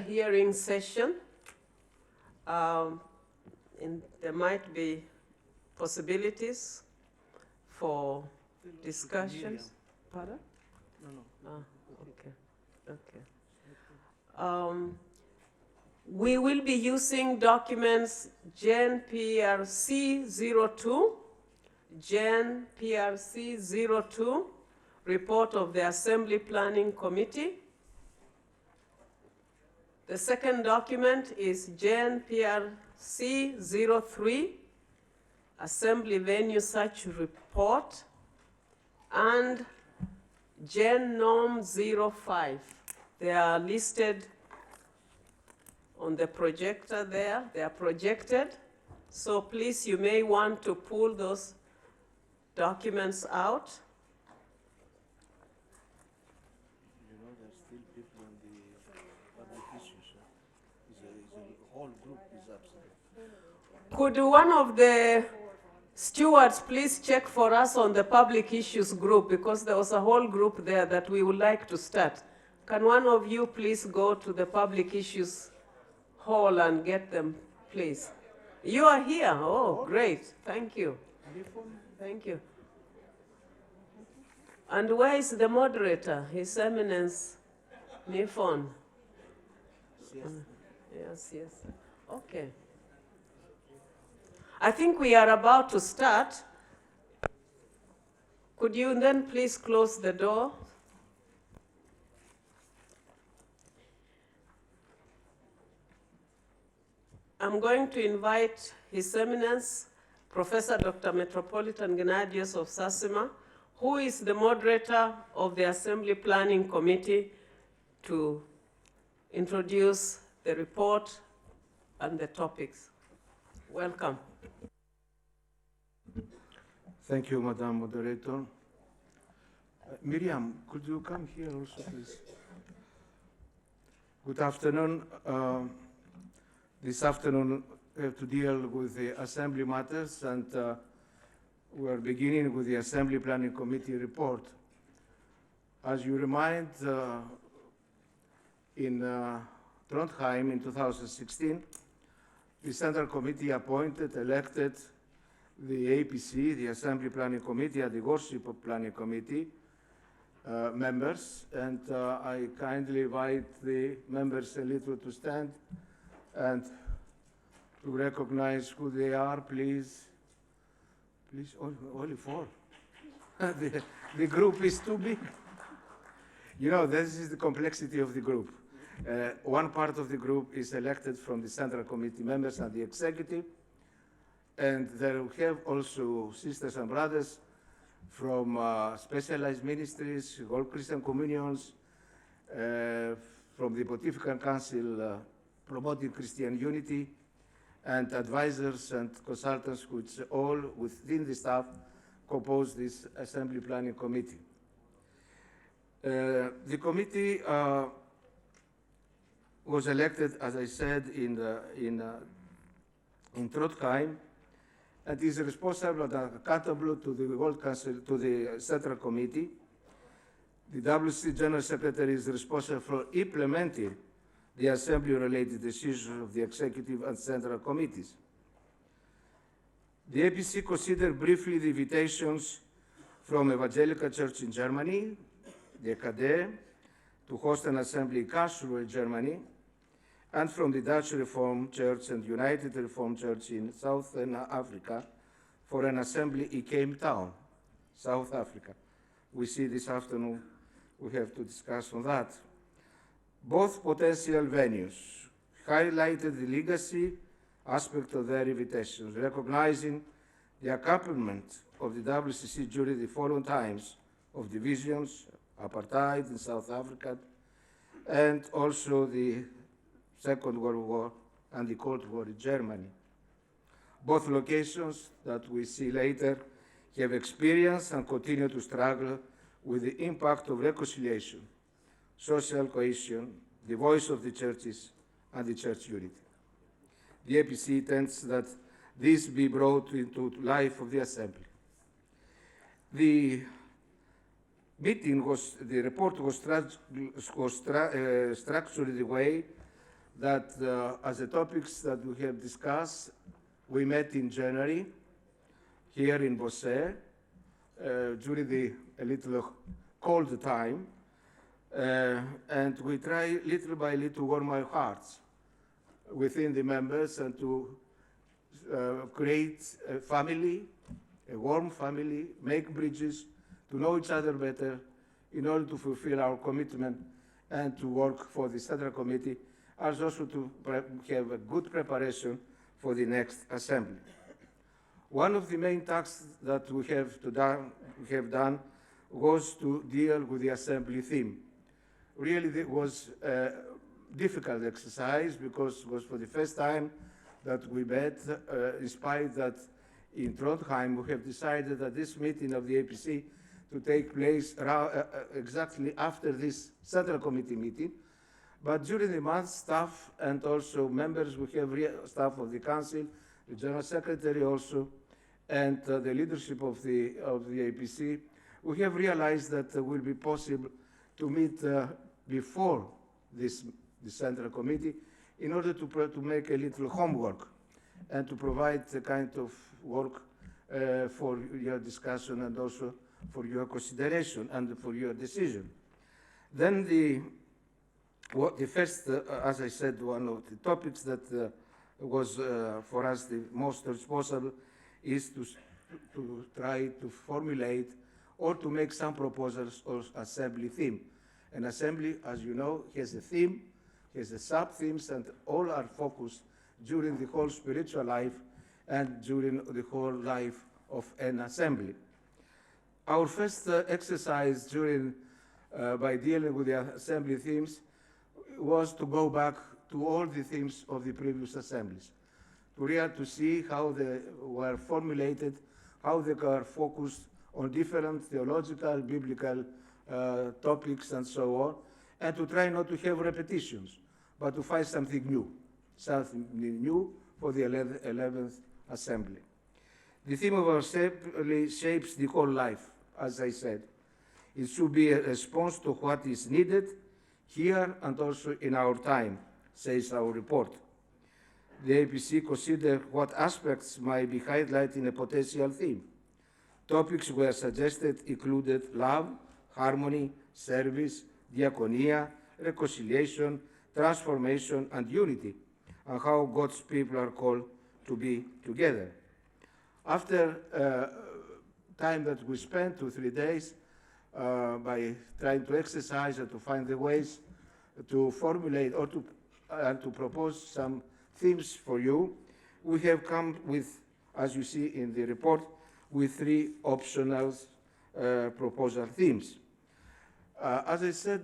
Hearing session. There might be possibilities for discussions. Pardon? No. Okay. We will be using documents Gen PRC 02, Gen PRC 02, report of the Assembly Planning Committee. The second document is Gen PRC 03, Assembly Venue Search Report, and Gen Norm 05. They are listed on the projector there. They are projected. So please, you may want to pull those documents out. You know, there's still people on the public issues. The whole group is absent. Could one of the stewards please check for us on the public issues group, because there was a whole group there that we would like to start. Can one of you please go to the public issues hall and get them, please? You are here. Oh, great. Thank you. Thank you. And where is the moderator? His Eminence Nifon. Yes. Okay. I think we are about to start. Could you then please close the door? I'm going to invite His Eminence, Professor Dr. Metropolitan Gennadius of Sasima, who is the moderator of the Assembly Planning Committee, to introduce the report and the topics. Welcome. Thank you, Madam Moderator. Miriam, could you come here also, please? Good afternoon. This afternoon, we have to deal with the Assembly matters, and we are beginning with the Assembly Planning Committee report. As you remind, in Trondheim in 2016, the Central Committee elected the APC, the Assembly Planning Committee, and the Worship Planning Committee members, and I kindly invite the members a little to stand and to recognize who they are, please. Please, only four. The group is too big. You know, this is the complexity of the group. One part of the group is elected from the Central Committee members and the executive, and there we have also sisters and brothers from specialized ministries, all Christian communions, from the Pontifical Council promoting Christian unity, and advisors and consultants, which all within the staff compose this Assembly Planning Committee. The committee was elected, as I said, in Trondheim, and is responsible and accountable to the World Council, to the Central Committee. The WCC General Secretary is responsible for implementing the Assembly-related decisions of the Executive and Central Committees. The APC considered briefly the invitations from Evangelical Church in Germany, the EKD, to host an assembly in Karlsruhe, Germany, and from the Dutch Reformed Church and United Reformed Church in Southern Africa for an assembly in Cape Town, South Africa. We see this afternoon we have to discuss on that. Both potential venues highlighted the legacy aspect of their invitations, recognizing the accompaniment of the WCC during the following times of divisions, apartheid in South Africa, and also the Second World War and the Cold War in Germany. Both locations that we see later have experienced and continue to struggle with the impact of reconciliation, social cohesion, the voice of the churches, and the church unity. The APC intends that this be brought into life of the Assembly. The report was structured in a way that as the topics that we have discussed, we met in January here in Busan during the a little cold time, and we try little by little to warm our hearts within the members and to create a family, a warm family, make bridges, to know each other better in order to fulfill our commitment and to work for the Central Committee, as also to have a good preparation for the next Assembly. One of the main tasks that we have done was to deal with the Assembly theme. Really, it was a difficult exercise because it was for the first time that we met, despite that in Trondheim we have decided that this meeting of the APC to take place exactly after this Central Committee meeting. But during the month, staff and also members, we have staff of the Council, the General Secretary also, and the leadership of the APC, we have realized that it will be possible to meet before the Central Committee in order to make a little homework and to provide the kind of work for your discussion and also for your consideration and for your decision. Then the first, as I said, one of the topics that was for us the most responsible is to try to formulate or to make some proposals of Assembly theme. An Assembly, as you know, has a theme, has a sub-themes, and all are focused during the whole spiritual life and during the whole life of an Assembly. Our first exercise during, by dealing with the Assembly themes was to go back to all the themes of the previous assemblies, to see how they were formulated, how they were focused on different theological, biblical topics and so on, and to try not to have repetitions, but to find something new for the 11th Assembly. The theme of our assembly shapes the whole life, as I said. It should be a response to what is needed here and also in our time, says our report. The APC considered what aspects might be highlighted in a potential theme. Topics were suggested included love, harmony, service, diaconia, reconciliation, transformation, and unity, and how God's people are called to be together. After time that we spent 2 or 3 days by trying to exercise and to find the ways to formulate or to propose some themes for you, we have come with, as you see in the report, with 3 optional proposal themes. As I said,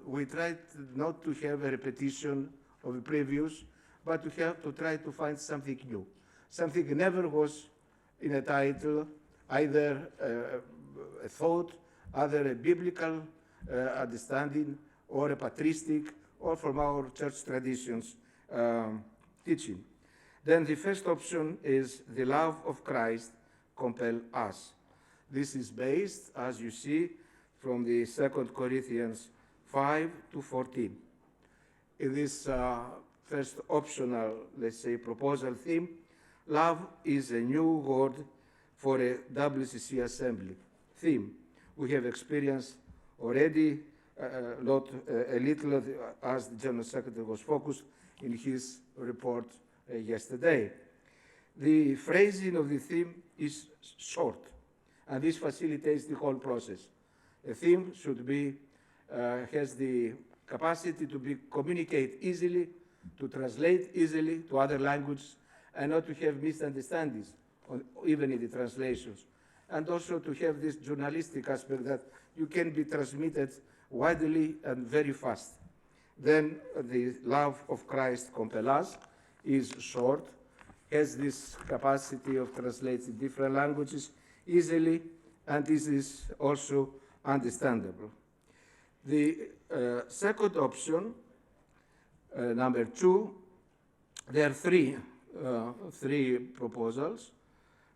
we tried not to have a repetition of the previous, but to have to try to find something new. Something never was in a title, either a thought, either a biblical understanding, or a patristic, or from our church traditions teaching. Then the first option is the love of Christ compel us. This is based, as you see, from the 2 Corinthians 5 to 14. In this first optional, let's say, proposal theme, love is a new word for a WCC assembly theme. We have experienced already a little as the General Secretary was focused in his report yesterday. The phrasing of the theme is short, and this facilitates the whole process. A theme should be, has the capacity to be communicate easily, to translate easily to other languages, and not to have misunderstandings, even in the translations. And also to have this journalistic aspect that you can be transmitted widely and very fast. Then the love of Christ compel us is short, has this capacity of translating different languages easily, and this is also understandable. The second option, number 2, there are three proposals.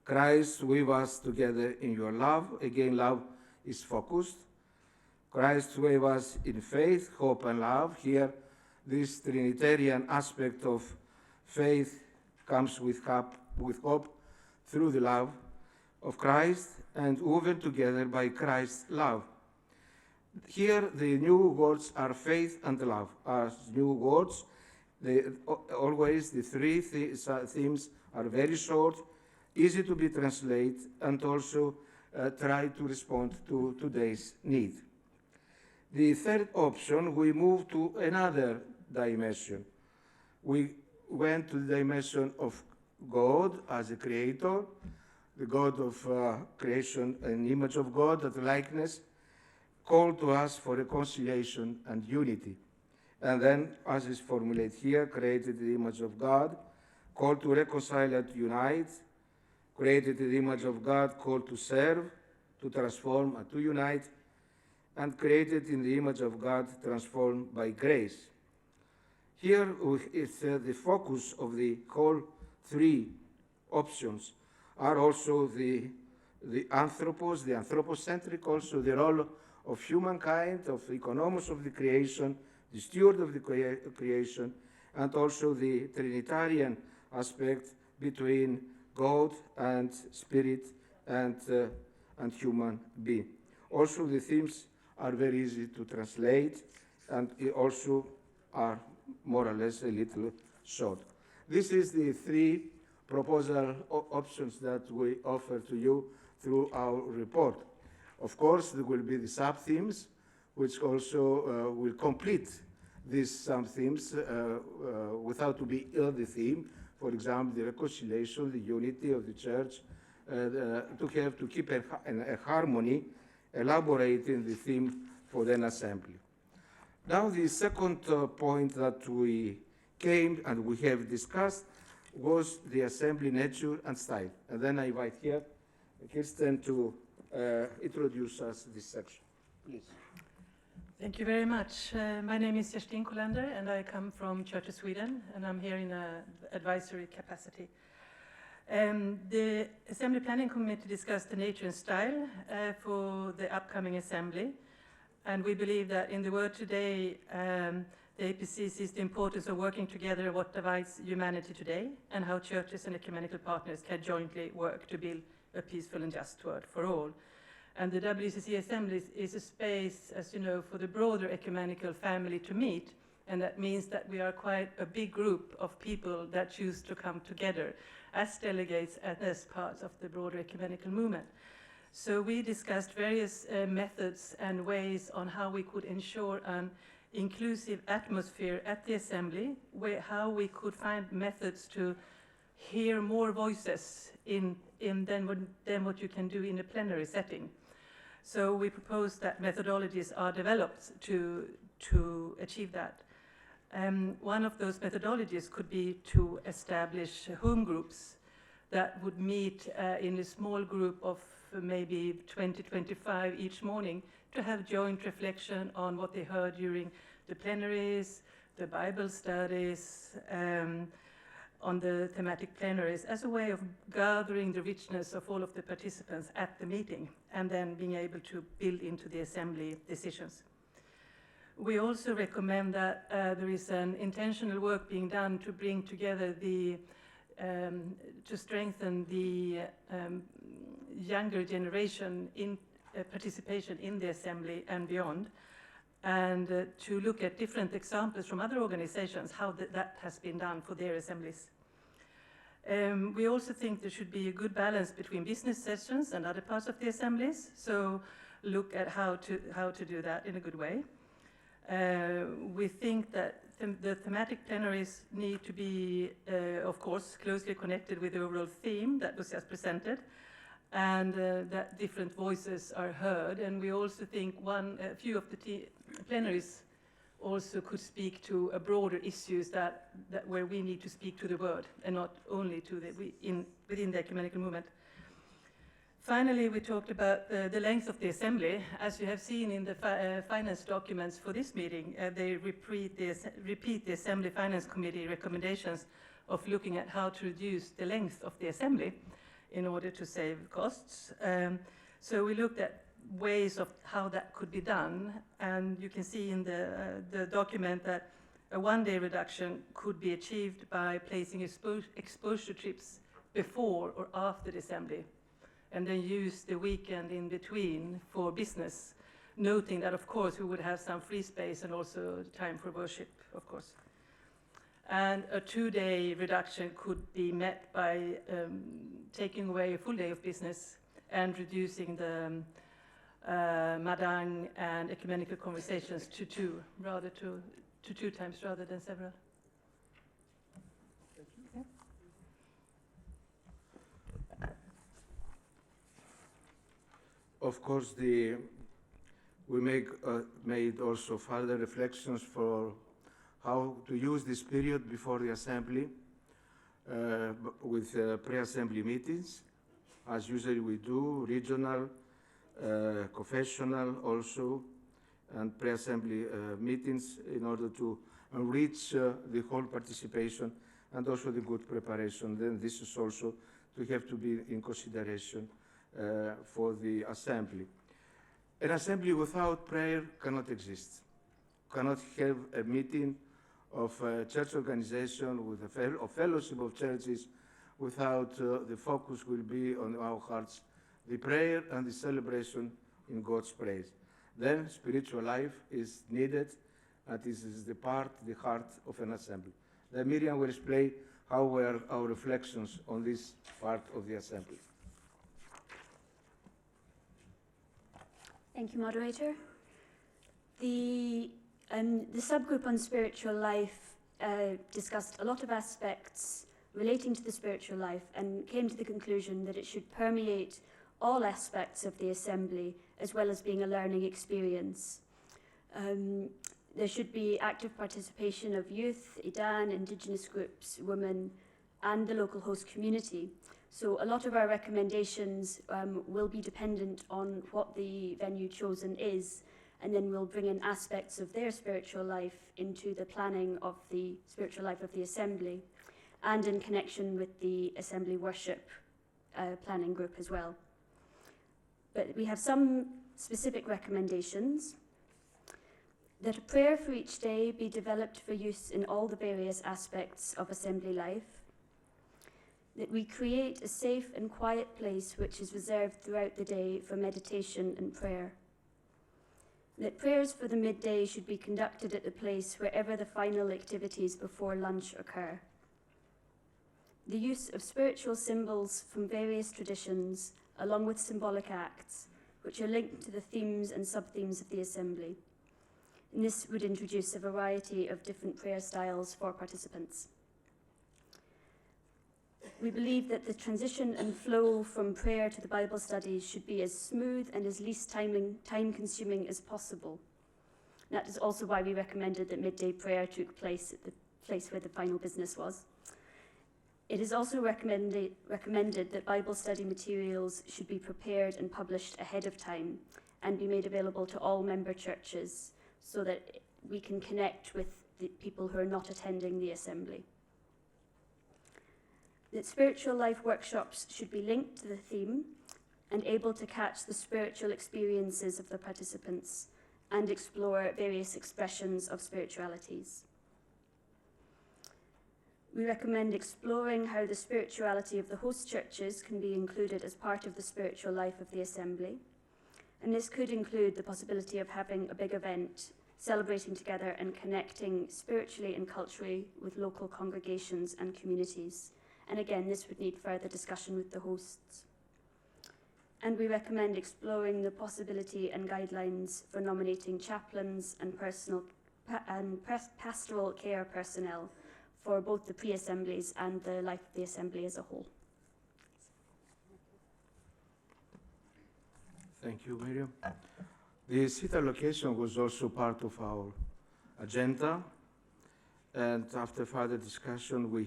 Christ with us together in your love. Again, love is focused. Christ with us in faith, hope, and love. Here, this Trinitarian aspect of faith comes with hope through the love of Christ and woven together by Christ's love. Here, the new words are faith and love. As new words, always the three themes are very short, easy to be translated, and also try to respond to today's need. The third option, we move to another dimension. We went to the dimension of God as a creator, the God of creation, an image of God, that likeness, called to us for reconciliation and unity. And then, as is formulated here, created the image of God, called to reconcile and unite, created the image of God, called to serve, to transform and to unite, and created in the image of God, transformed by grace. Here is the focus of the whole three options are also the anthropos, the anthropocentric, also the role of humankind, of economos of the creation, the steward of the creation, and also the Trinitarian aspect between God and spirit and human being. Also, the themes are very easy to translate and also are more or less a little short. This is the three proposal options that we offer to you through our report. Of course, there will be the sub-themes, which also will complete these sub-themes without to be the theme. For example, the reconciliation, the unity of the church, to keep a harmony, elaborating the theme for an assembly. Now, the second point that we came and we have discussed was the assembly nature and style. And then I invite here Kirsten to introduce us this section. Please. Thank you very much. My name is Kerstin Kolander, and I come from Church of Sweden, and I'm here in an advisory capacity. The Assembly Planning Committee discussed the nature and style for the upcoming assembly, and we believe that in the world today, the APC sees the importance of working together what divides humanity today, and how churches and ecumenical partners can jointly work to build a peaceful and just world for all. And the WCC Assembly is a space, as you know, for the broader ecumenical family to meet, and that means that we are quite a big group of people that choose to come together as delegates and as parts of the broader ecumenical movement. So we discussed various methods and ways on how we could ensure an inclusive atmosphere at the Assembly, how we could find methods to hear more voices than what you can do in a plenary setting. So we propose that methodologies are developed to achieve that. One of those methodologies could be to establish home groups that would meet in a small group of maybe 20-25 each morning to have joint reflection on what they heard during the plenaries, the Bible studies, on the thematic plenaries, as a way of gathering the richness of all of the participants at the meeting and then being able to build into the assembly decisions. We also recommend that there is an intentional work being done to bring together to strengthen the younger generation in participation in the assembly and beyond, and to look at different examples from other organizations, how that has been done for their assemblies. We also think there should be a good balance between business sessions and other parts of the assemblies, so look at how to do that in a good way. We think that the thematic plenaries need to be, of course, closely connected with the overall theme that was just presented, and that different voices are heard. And we also think a few of the plenaries also could speak to a broader issues that where we need to speak to the world and not only to within the ecumenical movement. Finally, we talked about the length of the assembly. As you have seen in the finance documents for this meeting, they repeat the Assembly Finance Committee recommendations of looking at how to reduce the length of the assembly in order to save costs. So we looked at ways of how that could be done, and you can see in the document that A one-day reduction could be achieved by placing exposure trips before or after the assembly, and then use the weekend in between for business, noting that, of course, we would have some free space and also time for worship, of course. And a two-day reduction could be met by taking away a full day of business and reducing the madang and ecumenical conversations to two times rather than several. Of course, we made also further reflections for how to use this period before the assembly with pre-assembly meetings, as usually we do, regional, confessional also, and pre-assembly meetings in order to enrich the whole participation and also the good preparation. Then this is also to have to be in consideration for the assembly. An assembly without prayer cannot exist. Cannot have a meeting of church organization with a fellowship of churches without the focus will be on our hearts, the prayer and the celebration in God's praise. Then spiritual life is needed, and this is the heart of an assembly. Then Miriam will explain how were our reflections on this part of the assembly. Thank you, Moderator. The subgroup on spiritual life discussed a lot of aspects relating to the spiritual life and came to the conclusion that it should permeate all aspects of the assembly as well as being a learning experience. There should be active participation of youth, Idan, indigenous groups, women, and the local host community. So a lot of our recommendations will be dependent on what the venue chosen is, and then we'll bring in aspects of their spiritual life into the planning of the spiritual life of the assembly, and in connection with the assembly worship planning group as well. But we have some specific recommendations: that a prayer for each day be developed for use in all the various aspects of assembly life, that we create a safe and quiet place which is reserved throughout the day for meditation and prayer, that prayers for the midday should be conducted at the place wherever the final activities before lunch occur, the use of spiritual symbols from various traditions along with symbolic acts which are linked to the themes and sub-themes of the assembly. And this would introduce a variety of different prayer styles for participants. We believe that the transition and flow from prayer to the Bible studies should be as smooth and as least time-consuming as possible. That is also why we recommended that midday prayer took place at the place where the final business was. It is also recommended that Bible study materials should be prepared and published ahead of time and be made available to all member churches so that we can connect with the people who are not attending the assembly. That spiritual life workshops should be linked to the theme and able to catch the spiritual experiences of the participants and explore various expressions of spiritualities. We recommend exploring how the spirituality of the host churches can be included as part of the spiritual life of the assembly. And this could include the possibility of having a big event, celebrating together and connecting spiritually and culturally with local congregations and communities. And again, this would need further discussion with the hosts. And we recommend exploring the possibility and guidelines for nominating chaplains and pastoral care personnel for both the pre-assemblies and the life of the assembly as a whole. Thank you, Miriam. The seat allocation was also part of our agenda, and after further discussion, we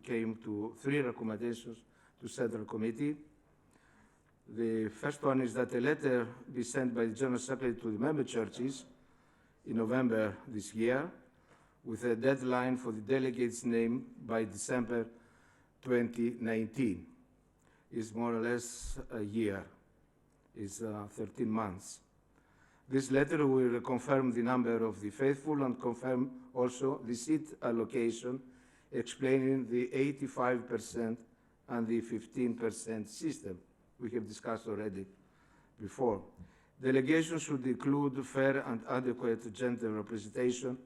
came to 3 recommendations to Central Committee. The first one is that a letter be sent by the General Secretary to the member churches in November this year, with a deadline for the delegates' name by December 2019. It's more or less a year. It's 13 months. This letter will confirm the number of the faithful and confirm also the seat allocation, explaining the 85% and the 15% system we have discussed already before. Delegation should include fair and adequate gender representation,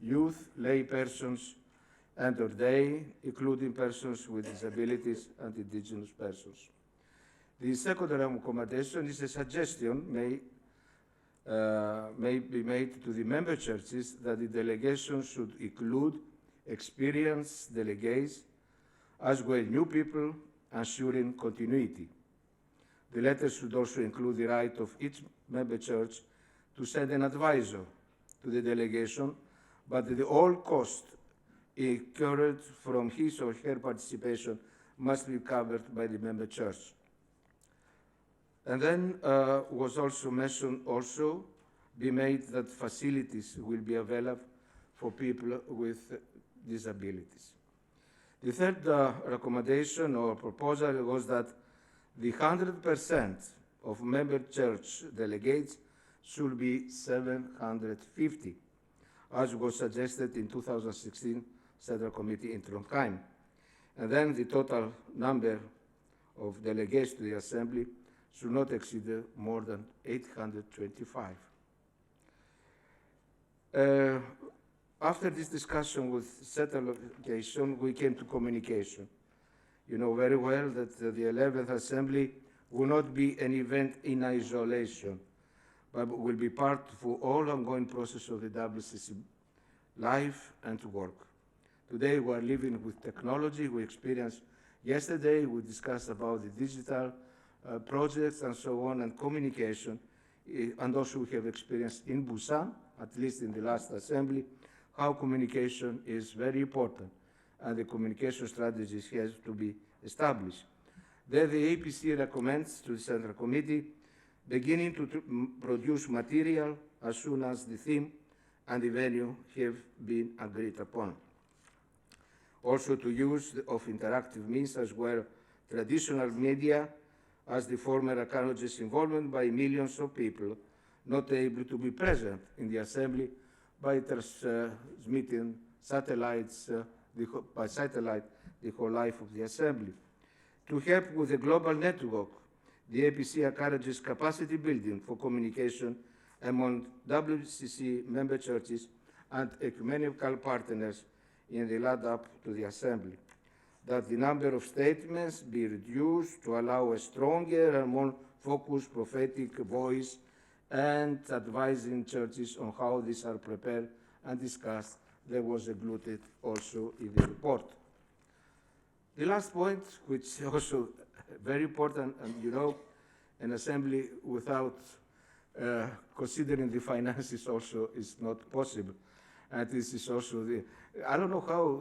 youth, lay persons, and or they, including persons with disabilities and indigenous persons. The second recommendation is a suggestion may be made to the member churches that the delegation should include experienced delegates, as well new people, ensuring continuity. The letter should also include the right of each member church to send an advisor to the delegation, but the all cost incurred from his or her participation must be covered by the member church. And then was also mentioned be made that facilities will be available for people with disabilities. The third recommendation or proposal was that the 100% of member church delegates should be 750, as was suggested in 2016 Central Committee interim time. And then the total number of delegates to the Assembly should not exceed more than 825. After this discussion with set allocation, we came to communication. You know very well that the 11th Assembly will not be an event in isolation, but will be part of all ongoing process of the WCC life and work. Today we are living with technology. We experienced yesterday, we discussed about the digital projects and so on, and communication, and also we have experienced in Busan, at least in the last assembly, how communication is very important, and the communication strategies has to be established. There the APC recommends to the Central Committee beginning to produce material as soon as the theme and the venue have been agreed upon. Also to use of interactive means as well, traditional media, as the former encourages involvement by millions of people not able to be present in the Assembly by transmitting satellites, by satellite the whole life of the Assembly. To help with the global network, the APC encourages capacity building for communication among WCC member churches and ecumenical partners in the lead-up to the Assembly, that the number of statements be reduced to allow a stronger and more focused prophetic voice, and advising churches on how these are prepared and discussed. There was included also in the report. The last point, which is also very important, and you know, an assembly without considering the finances also is not possible. And this is also the, I don't know how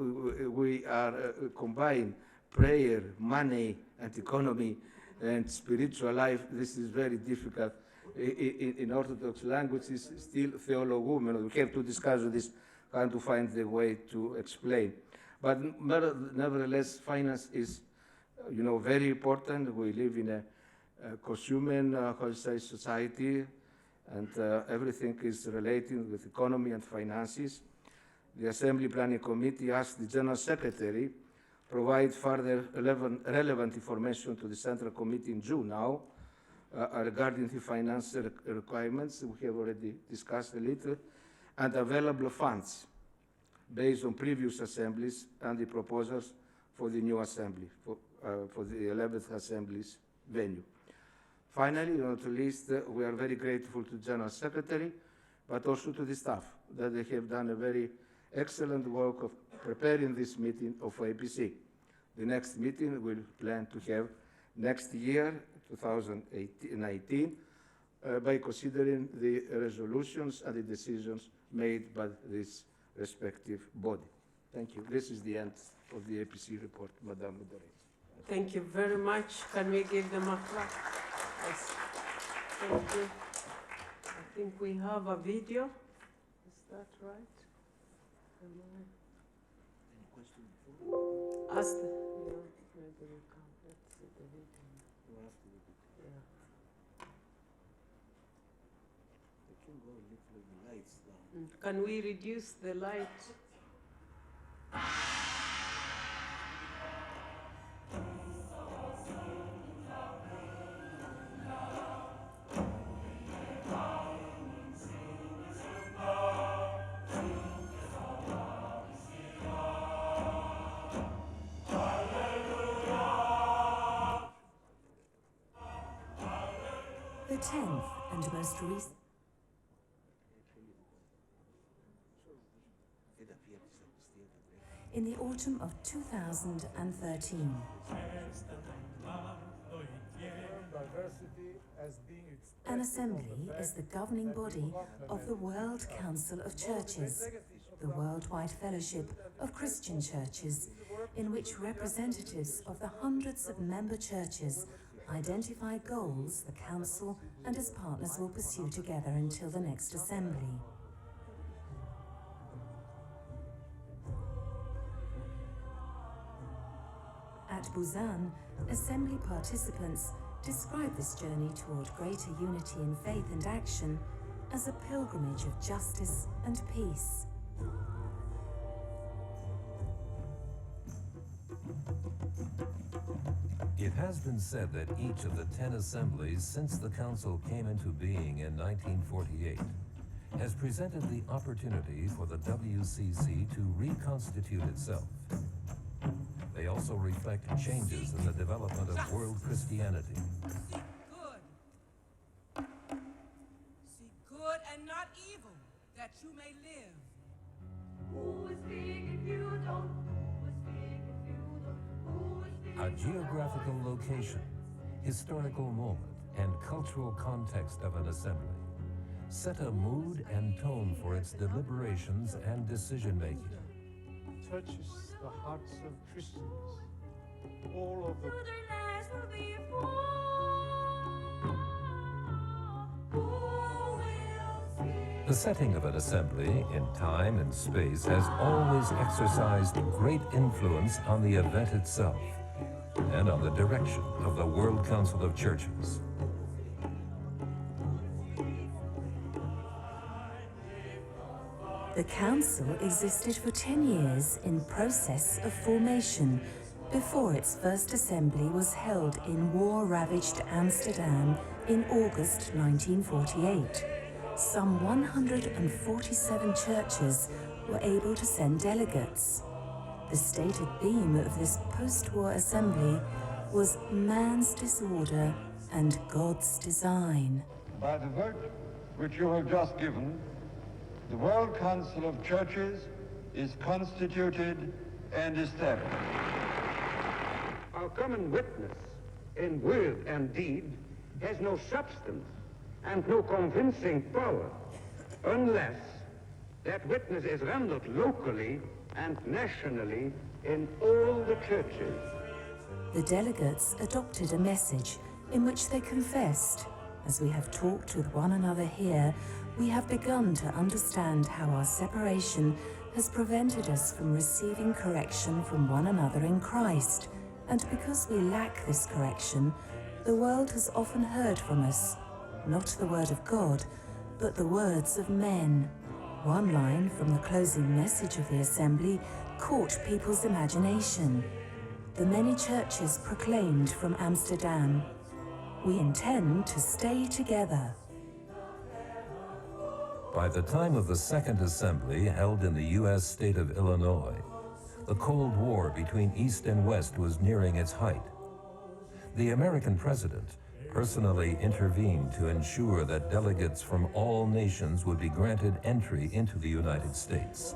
we are combine prayer, money, and economy, and spiritual life. This is very difficult. In Orthodox languages, still theologumen. We have to discuss this, how to find the way to explain. But nevertheless, finance is, you know, very important. We live in a consumer society, and everything is related with economy and finances. The Assembly Planning Committee asked the General Secretary provide further relevant information to the Central Committee in June now regarding the finance requirements. We have already discussed a little, and available funds based on previous assemblies and the proposals for the new assembly, for the 11th Assembly's venue. Finally, not least, we are very grateful to the General Secretary, but also to the staff, that they have done a very excellent work of preparing this meeting of APC. The next meeting we'll plan to have next year, 2019, by considering the resolutions and the decisions made by this respective body. Thank you. This is the end of the APC report, Madam Moderator. Thank you very much. Can we give them a clap? Yes. Thank you. I think we have a video. Is that right? Any question? Ask the, yeah, maybe we can. Let's see the video. Yeah. Can we reduce the light? The 10th and most recent. In the autumn of 2013. An assembly is the governing body of the World Council of Churches, the worldwide fellowship of Christian churches, in which representatives of the hundreds of member churches identify goals the Council and its partners will pursue together until the next assembly. At Busan, assembly participants describe this journey toward greater unity in faith and action as a pilgrimage of justice and peace. It has been said that each of the 10 assemblies since the Council came into being in 1948 has presented the opportunity for the WCC to reconstitute itself. They also reflect changes in the development of world Christianity. Seek good. Seek good and not evil, that you may live. Who is big if you don't? Who is big if you don't? Who is big? A geographical location, historical moment, and cultural context of an assembly set a mood and tone for its deliberations and decision-making. Touches the hearts of Christians all over the Their lives will be full. Who will speak? The setting of an assembly in time and space has always exercised great influence on the event itself and on the direction of the World Council of Churches. The Council existed for 10 years in process of formation before its first assembly was held in war-ravaged Amsterdam in August 1948. Some 147 churches were able to send delegates. The stated theme of this post-war assembly was man's disorder and God's design. By the vote which you have just given, the World Council of Churches is constituted and established. Our common witness in word and deed has no substance and no convincing power unless that witness is rendered locally and nationally in all the churches. The delegates adopted a message in which they confessed, as we have talked with one another here, we have begun to understand how our separation has prevented us from receiving correction from one another in Christ. And because we lack this correction, the world has often heard from us, not the word of God, but the words of men. One line from the closing message of the assembly caught people's imagination. The many churches proclaimed from Amsterdam, "We intend to stay together." By the time of the Second Assembly held in the U.S. state of Illinois, the Cold War between East and West was nearing its height. The American president personally intervened to ensure that delegates from all nations would be granted entry into the United States.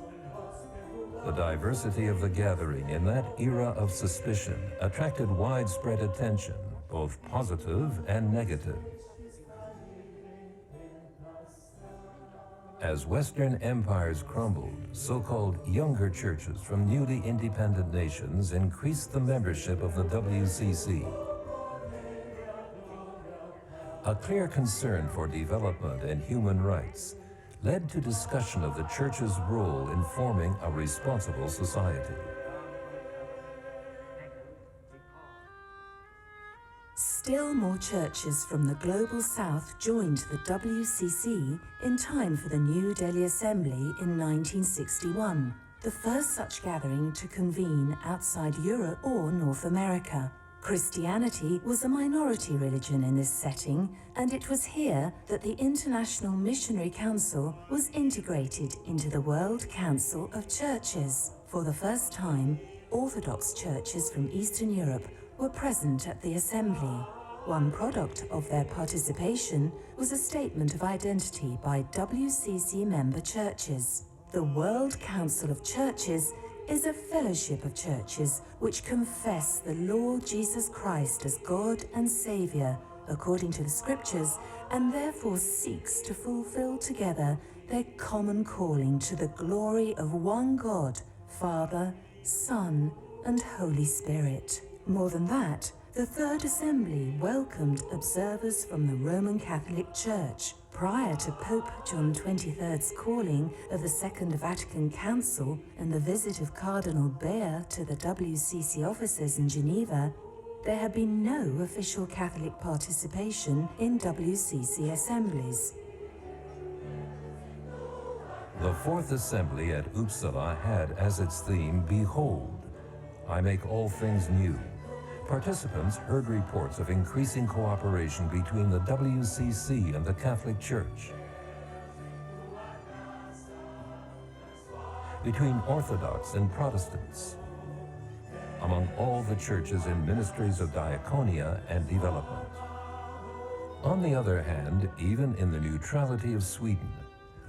The diversity of the gathering in that era of suspicion attracted widespread attention, both positive and negative. As Western empires crumbled, so-called younger churches from newly independent nations increased the membership of the WCC. A clear concern for development and human rights led to discussion of the church's role in forming a responsible society. Still more churches from the global south joined the WCC in time for the New Delhi Assembly in 1961, the first such gathering to convene outside Europe or North America. Christianity was a minority religion in this setting, and it was here that the International Missionary Council was integrated into the World Council of Churches. For the first time, Orthodox churches from Eastern Europe were present at the assembly. One product of their participation was a statement of identity by WCC member churches. The World Council of Churches is a fellowship of churches which confess the Lord Jesus Christ as God and Saviour according to the Scriptures, and therefore seeks to fulfill together their common calling to the glory of one God, Father, Son, and Holy Spirit. More than that, the Third Assembly welcomed observers from the Roman Catholic Church. Prior to Pope John XXIII's calling of the Second Vatican Council and the visit of Cardinal Baer to the WCC offices in Geneva, there had been no official Catholic participation in WCC assemblies. The Fourth Assembly at Uppsala had as its theme, "Behold, I make all things new." Participants heard reports of increasing cooperation between the WCC and the Catholic Church, between Orthodox and Protestants, among all the churches in ministries of diaconia and development. On the other hand, even in the neutrality of Sweden,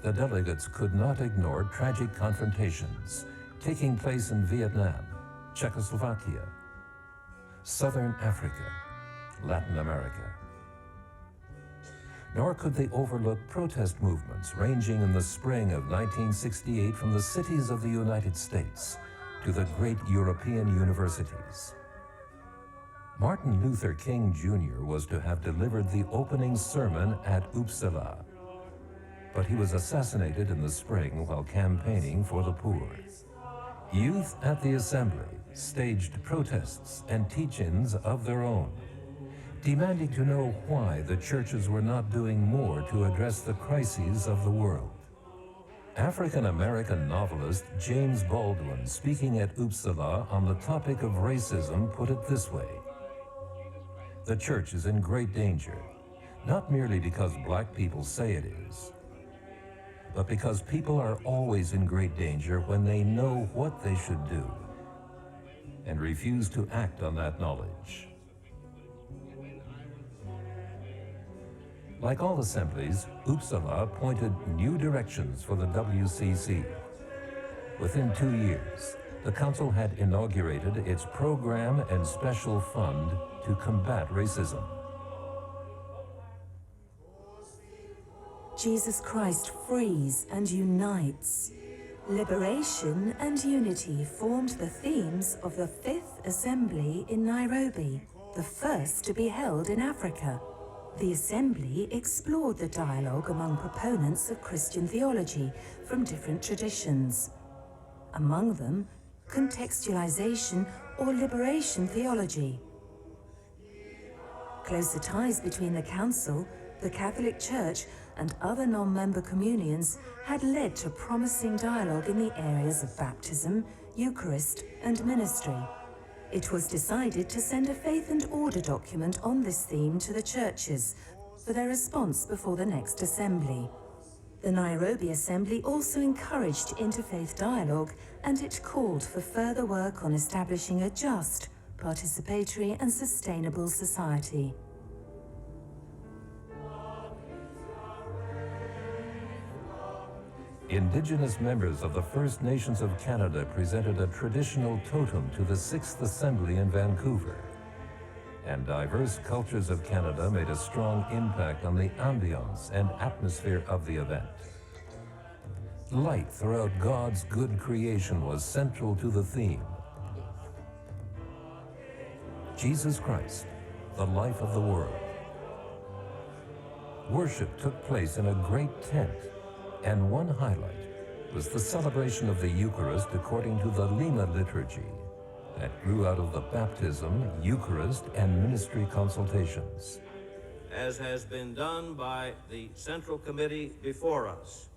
the delegates could not ignore tragic confrontations taking place in Vietnam, Czechoslovakia, Southern Africa, Latin America. Nor could they overlook protest movements ranging in the spring of 1968 from the cities of the United States to the great European universities. Martin Luther King Jr. was to have delivered the opening sermon at Uppsala, but he was assassinated in the spring while campaigning for the poor. Youth at the assembly staged protests and teach-ins of their own, demanding to know why the churches were not doing more to address the crises of the world. African-American novelist James Baldwin, speaking at Uppsala on the topic of racism, put it this way: "The church is in great danger, not merely because black people say it is, but because people are always in great danger when they know what they should do and refuse to act on that knowledge." Like all assemblies, Uppsala pointed new directions for the WCC. Within 2 years, the council had inaugurated its program and special fund to combat racism. Jesus Christ frees and unites. Liberation and unity formed the themes of the Fifth Assembly in Nairobi, the first to be held in Africa. The Assembly explored the dialogue among proponents of Christian theology from different traditions. Among them, contextualization or liberation theology. Closer ties between the Council, the Catholic Church, and other non-member communions had led to promising dialogue in the areas of baptism, Eucharist, and ministry. It was decided to send a faith and order document on this theme to the churches for their response before the next assembly. The Nairobi Assembly also encouraged interfaith dialogue, and it called for further work on establishing a just, participatory, and sustainable society. Indigenous members of the First Nations of Canada presented a traditional totem to the Sixth Assembly in Vancouver, and diverse cultures of Canada made a strong impact on the ambiance and atmosphere of the event. Light throughout God's good creation was central to the theme. Jesus Christ, the life of the world. Worship took place in a great tent, and one highlight was the celebration of the Eucharist according to the Lima liturgy, that grew out of the baptism, Eucharist, and ministry consultations. As has been done by the Central Committee before us,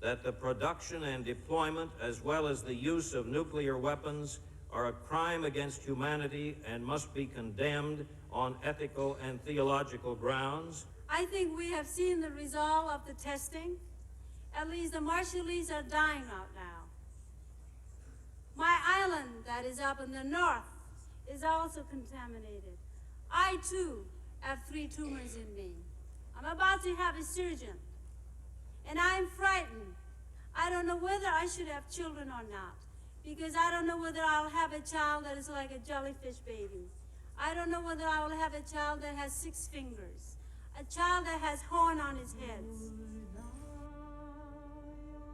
that the production and deployment, as well as the use of nuclear weapons, are a crime against humanity and must be condemned on ethical and theological grounds. I think we have seen the result of the testing. At least the Marshallese are dying out now. My island that is up in the north is also contaminated. I too have 3 tumors in me. I'm about to have a surgeon, and I'm frightened. I don't know whether I should have children or not, because I don't know whether I'll have a child that is like a jellyfish baby. I don't know whether I will have a child that has 6 fingers, a child that has horn on his head.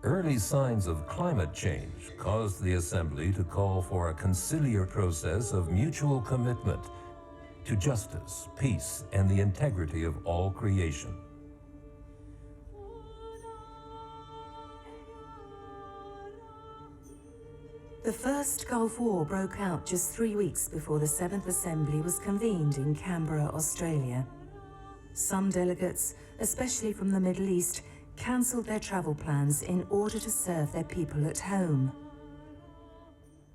Early signs of climate change caused the Assembly to call for a conciliar process of mutual commitment to justice, peace, and the integrity of all creation. The First Gulf War broke out just 3 weeks before the 7th Assembly was convened in Canberra, Australia. Some delegates, especially from the Middle East, cancelled their travel plans in order to serve their people at home.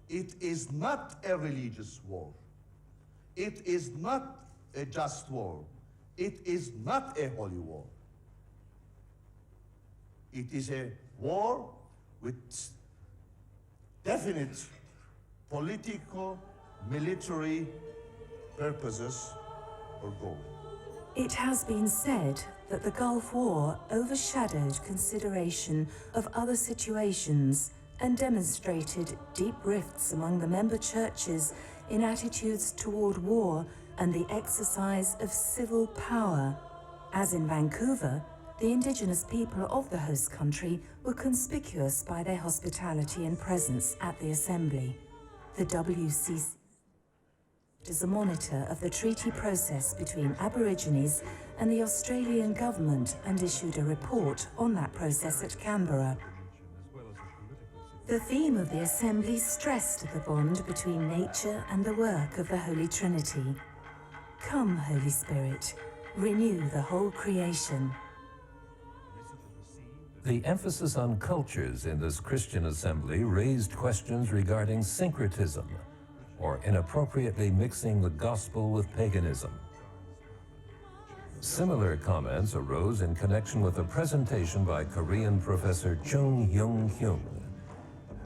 It is not a religious war. It is not a just war. It is not a holy war. It is a war with definite political, military purposes or goals. It has been said that the Gulf War overshadowed consideration of other situations and demonstrated deep rifts among the member churches in attitudes toward war and the exercise of civil power. As in Vancouver, the Indigenous people of the host country were conspicuous by their hospitality and presence at the Assembly. The WCC is a monitor of the treaty process between Aborigines and the Australian government and issued a report on that process at Canberra. The theme of the Assembly stressed the bond between nature and the work of the Holy Trinity. Come, Holy Spirit, renew the whole creation. The emphasis on cultures in this Christian assembly raised questions regarding syncretism, or inappropriately mixing the gospel with paganism. Similar comments arose in connection with a presentation by Korean professor Chung Young-hyun,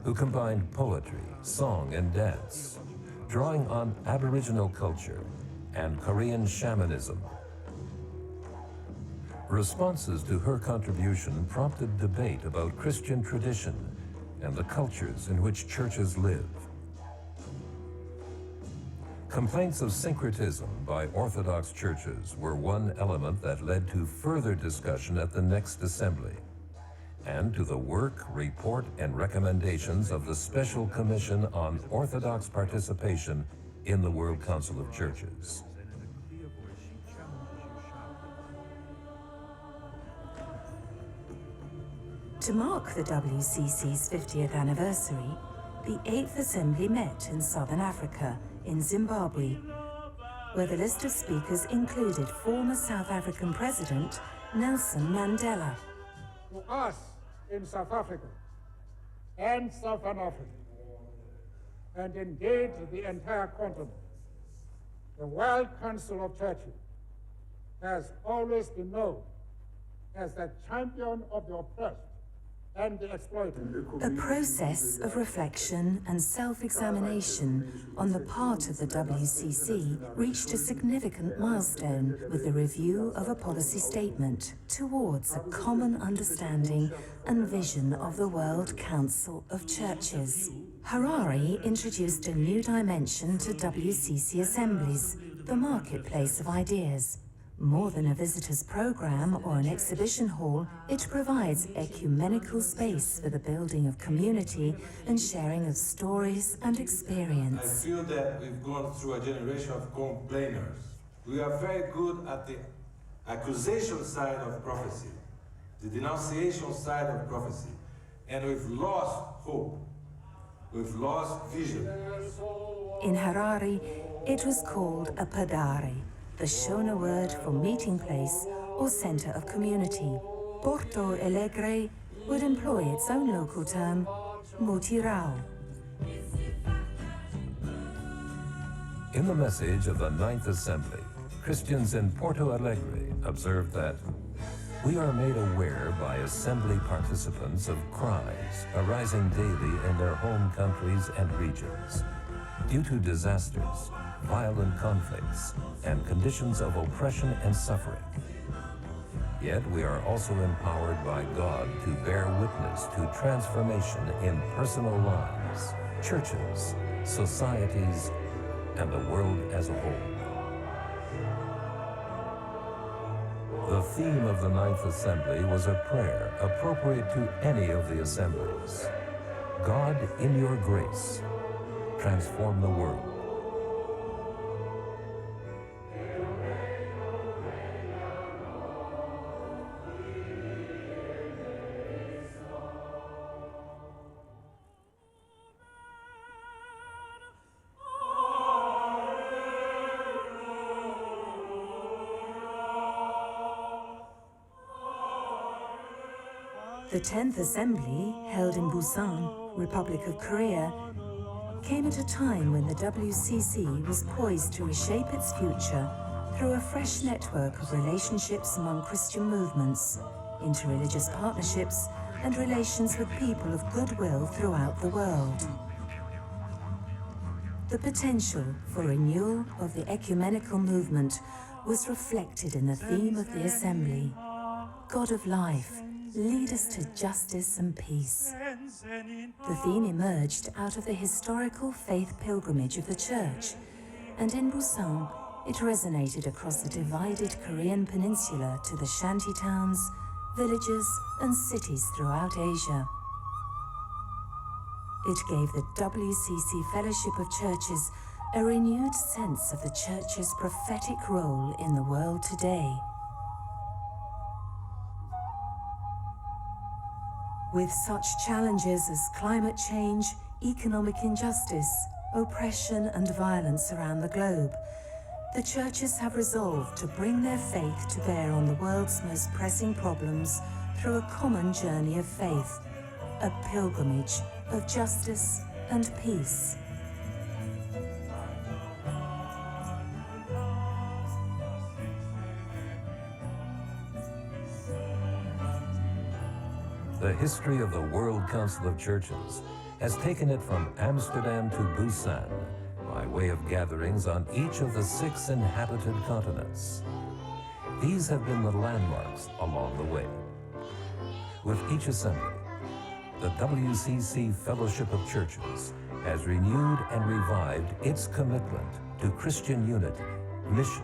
who combined poetry, song, and dance, drawing on Aboriginal culture and Korean shamanism. Responses to her contribution prompted debate about Christian tradition and the cultures in which churches live. Complaints of syncretism by Orthodox churches were one element that led to further discussion at the next assembly, and to the work, report, and recommendations of the Special Commission on Orthodox Participation in the World Council of Churches. To mark the WCC's 50th anniversary, the 8th Assembly met in Southern Africa, in Zimbabwe, where the list of speakers included former South African President Nelson Mandela. To us in South Africa and Southern Africa, and indeed the entire continent, the World Council of Churches has always been known as the champion of the oppressed and the exploited. A process of reflection and self-examination on the part of the WCC reached a significant milestone with the review of a policy statement towards a common understanding and vision of the World Council of Churches. Harare introduced a new dimension to WCC assemblies, the marketplace of ideas. More than a visitor's program or an exhibition hall, it provides ecumenical space for the building of community and sharing of stories and experience. I feel that we've gone through a generation of complainers. We are very good at the accusation side of prophecy, the denunciation side of prophecy, and we've lost hope. We've lost vision. In Harare, it was called a padare, the Shona word for meeting place or center of community. Porto Alegre would employ its own local term, mutirao. In the message of the Ninth Assembly, Christians in Porto Alegre observed that we are made aware by assembly participants of crimes arising daily in their home countries and regions due to disasters, violent conflicts, and conditions of oppression and suffering. Yet we are also empowered by God to bear witness to transformation in personal lives, churches, societies, and the world as a whole. The theme of the Ninth Assembly was a prayer appropriate to any of the assemblies. God, in your grace, transform the world. The 10th Assembly, held in Busan, Republic of Korea, came at a time when the WCC was poised to reshape its future through a fresh network of relationships among Christian movements, interreligious partnerships, and relations with people of goodwill throughout the world. The potential for renewal of the ecumenical movement was reflected in the theme of the Assembly. God of life, lead us to justice and peace. The theme emerged out of the historical faith pilgrimage of the Church, and in Busan, it resonated across the divided Korean peninsula to the shanty towns, villages, and cities throughout Asia. It gave the WCC Fellowship of Churches a renewed sense of the Church's prophetic role in the world today. With such challenges as climate change, economic injustice, oppression and violence around the globe, the churches have resolved to bring their faith to bear on the world's most pressing problems through a common journey of faith, a pilgrimage of justice and peace. The history of the World Council of Churches has taken it from Amsterdam to Busan by way of gatherings on each of the 6 inhabited continents. These have been the landmarks along the way. With each assembly, the WCC Fellowship of Churches has renewed and revived its commitment to Christian unity, mission,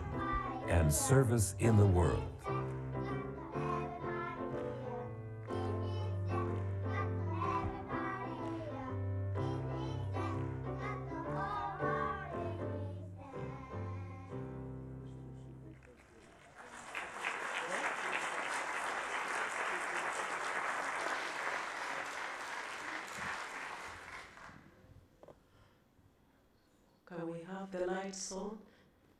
and service in the world. Can we have the lights on?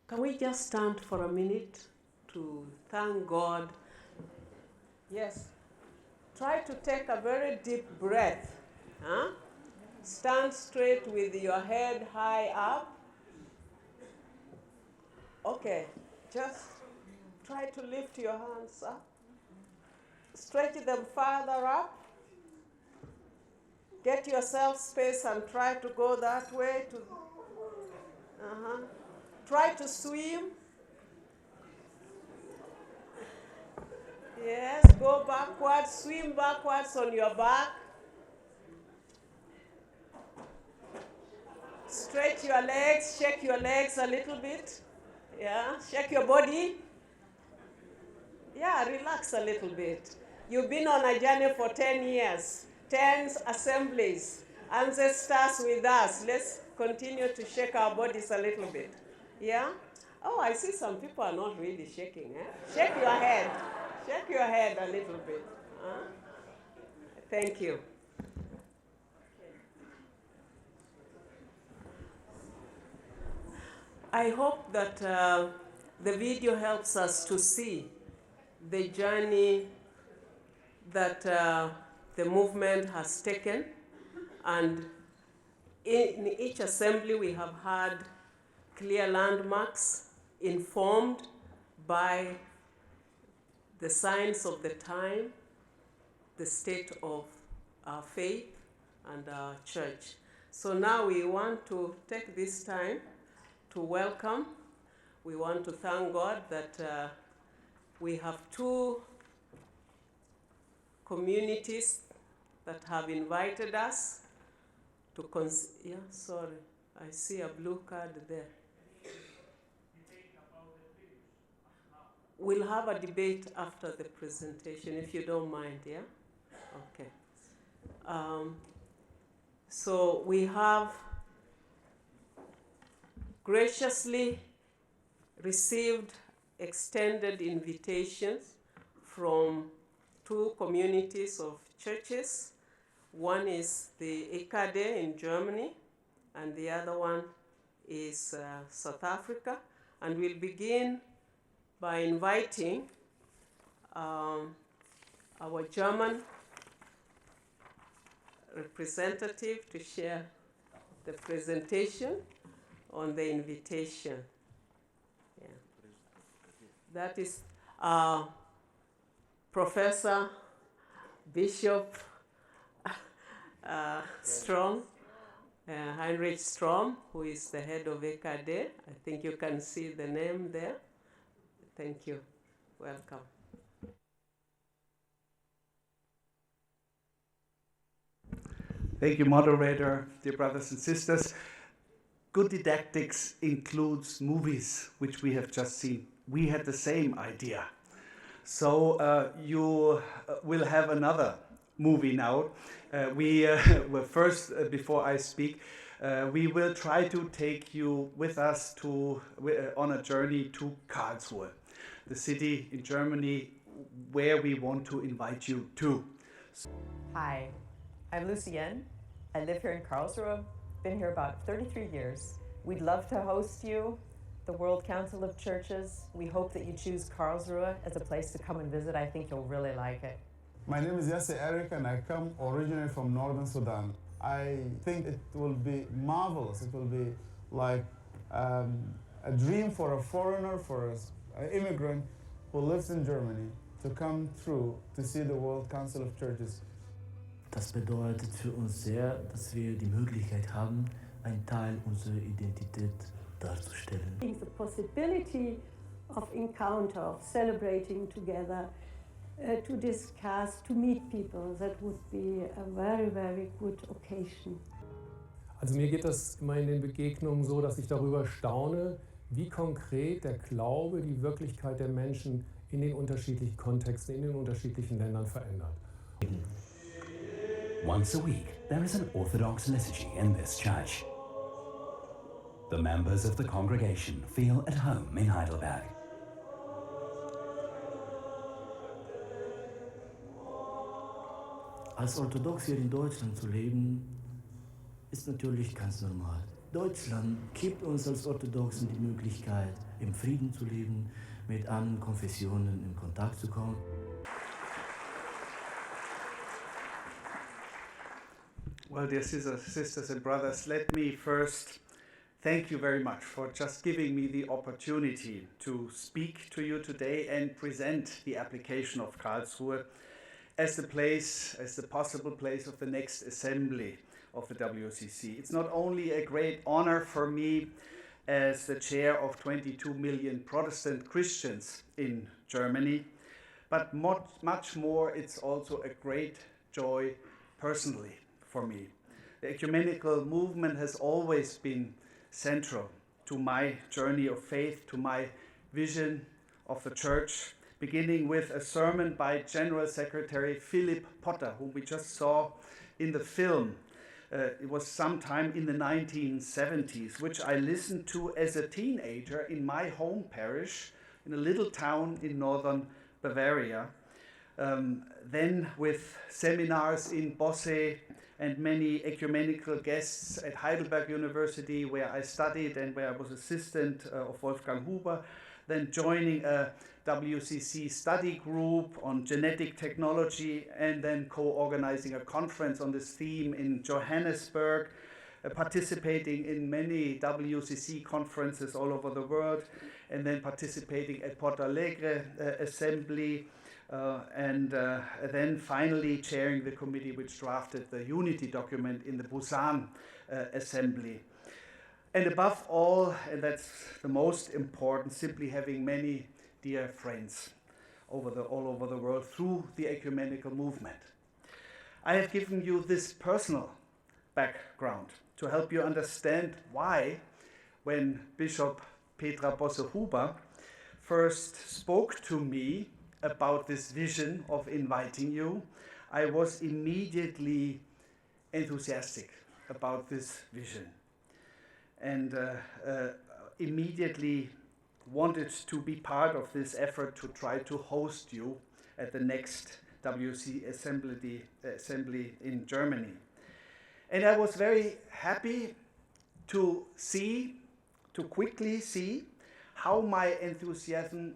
Can we just stand for a minute to thank God? Yes. Try to take a very deep breath. Huh? Stand straight with your head high up. Okay. Just try to lift your hands up. Stretch them farther up. Get yourself space and try to go that way. Try to swim. Yes, go backwards, swim backwards on your back. Stretch your legs, shake your legs a little bit. Yeah, shake your body. Yeah, relax a little bit. You've been on a journey for 10 years, 10 assemblies, ancestors with us. Let's continue to shake our bodies a little bit. Yeah? Oh, I see some people are not really shaking. Shake your head. Shake your head a little bit. Thank you. I hope that the video helps us to see the journey that the movement has taken, and in each assembly we have had clear landmarks informed by the signs of the time, the state of our faith and our church. So now we want to take this time to welcome. We want to thank God that we have two communities that have invited us to I see a blue card there. We'll have a debate after the presentation, if you don't mind, yeah? Okay. So we have graciously received extended invitations from two communities of churches. One is the EKD in Germany, and the other one is South Africa. And we'll begin by inviting our German representative to share the presentation on the invitation. Yeah. That is Professor Bishop Strom, Heinrich Strom, who is the head of EKD. I think you can see the name there. Thank you. Welcome. Thank you, Moderator, dear brothers and sisters. Good didactics includes movies, which we have just seen. We had the same idea. So you will have another movie now. Well, first, before I speak, we will try to take you with us on a journey to Karlsruhe, the city in Germany where we want to invite you to. Hi, I'm Lucienne. I live here in Karlsruhe, been here about 33 years. We'd love to host you, the World Council of Churches. We hope that you choose Karlsruhe as a place to come and visit. I think you'll really like it. My name is Yasser Eric and I come originally from Northern Sudan. I think it will be marvelous. It will be like a dream for a foreigner, for an immigrant who lives in Germany to come through to see the World Council of Churches. Das bedeutet für uns sehr, dass wir die Möglichkeit haben, einen Teil unserer Identität darzustellen. I think the possibility of encounter, of celebrating together, to discuss, to meet people, that would be a very, very good occasion. Also mir geht das immer in den Begegnungen so, dass ich darüber staune, wie konkret der Glaube die Wirklichkeit der Menschen in den unterschiedlichen Kontexten, in den unterschiedlichen Ländern verändert. Once a week, there is an Orthodox liturgy in this church. The members of the congregation feel at home in Heidelberg. Als Orthodox hier in Deutschland zu leben, ist natürlich ganz normal. Deutschland gibt uns als Orthodoxen die Möglichkeit, im Frieden zu leben, mit anderen Konfessionen in Kontakt zu kommen. Well, dear sisters and brothers, let me first thank you very much for just giving me the opportunity to speak to you today and present the application of Karlsruhe as the possible place of the next assembly of the WCC. It's not only a great honor for me as the chair of 22 million Protestant Christians in Germany, but much more, it's also a great joy personally for me. The ecumenical movement has always been central to my journey of faith, to my vision of the church, beginning with a sermon by General Secretary Philip Potter, whom we just saw in the film. It was sometime in the 1970s, which I listened to as a teenager in my home parish in a little town in northern Bavaria. then with seminars in Bosse and many ecumenical guests at Heidelberg University, where I studied and where I was assistant of Wolfgang Huber, then joining a WCC study group on genetic technology, and then co-organizing a conference on this theme in Johannesburg, participating in many WCC conferences all over the world, and then participating at Porto Alegre Assembly, and then finally chairing the committee which drafted the unity document in the Busan Assembly. And above all, and that's the most important, simply having many dear friends all over the world through the ecumenical movement. I have given you this personal background to help you understand why, when Bishop Petra Bosse-Huber first spoke to me about this vision of inviting you, I was immediately enthusiastic about this vision, and immediately wanted to be part of this effort to try to host you at the next WC assembly in Germany. And I was very happy to quickly see how my enthusiasm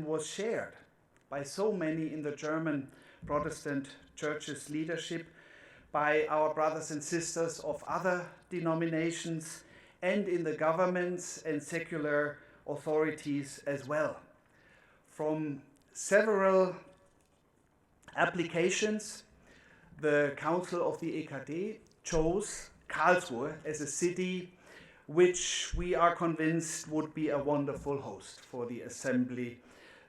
was shared by so many in the German Protestant church's leadership, by our brothers and sisters of other denominations, and in the governments and secular authorities as well. From several applications, the Council of the EKD chose Karlsruhe as a city which we are convinced would be a wonderful host for the assembly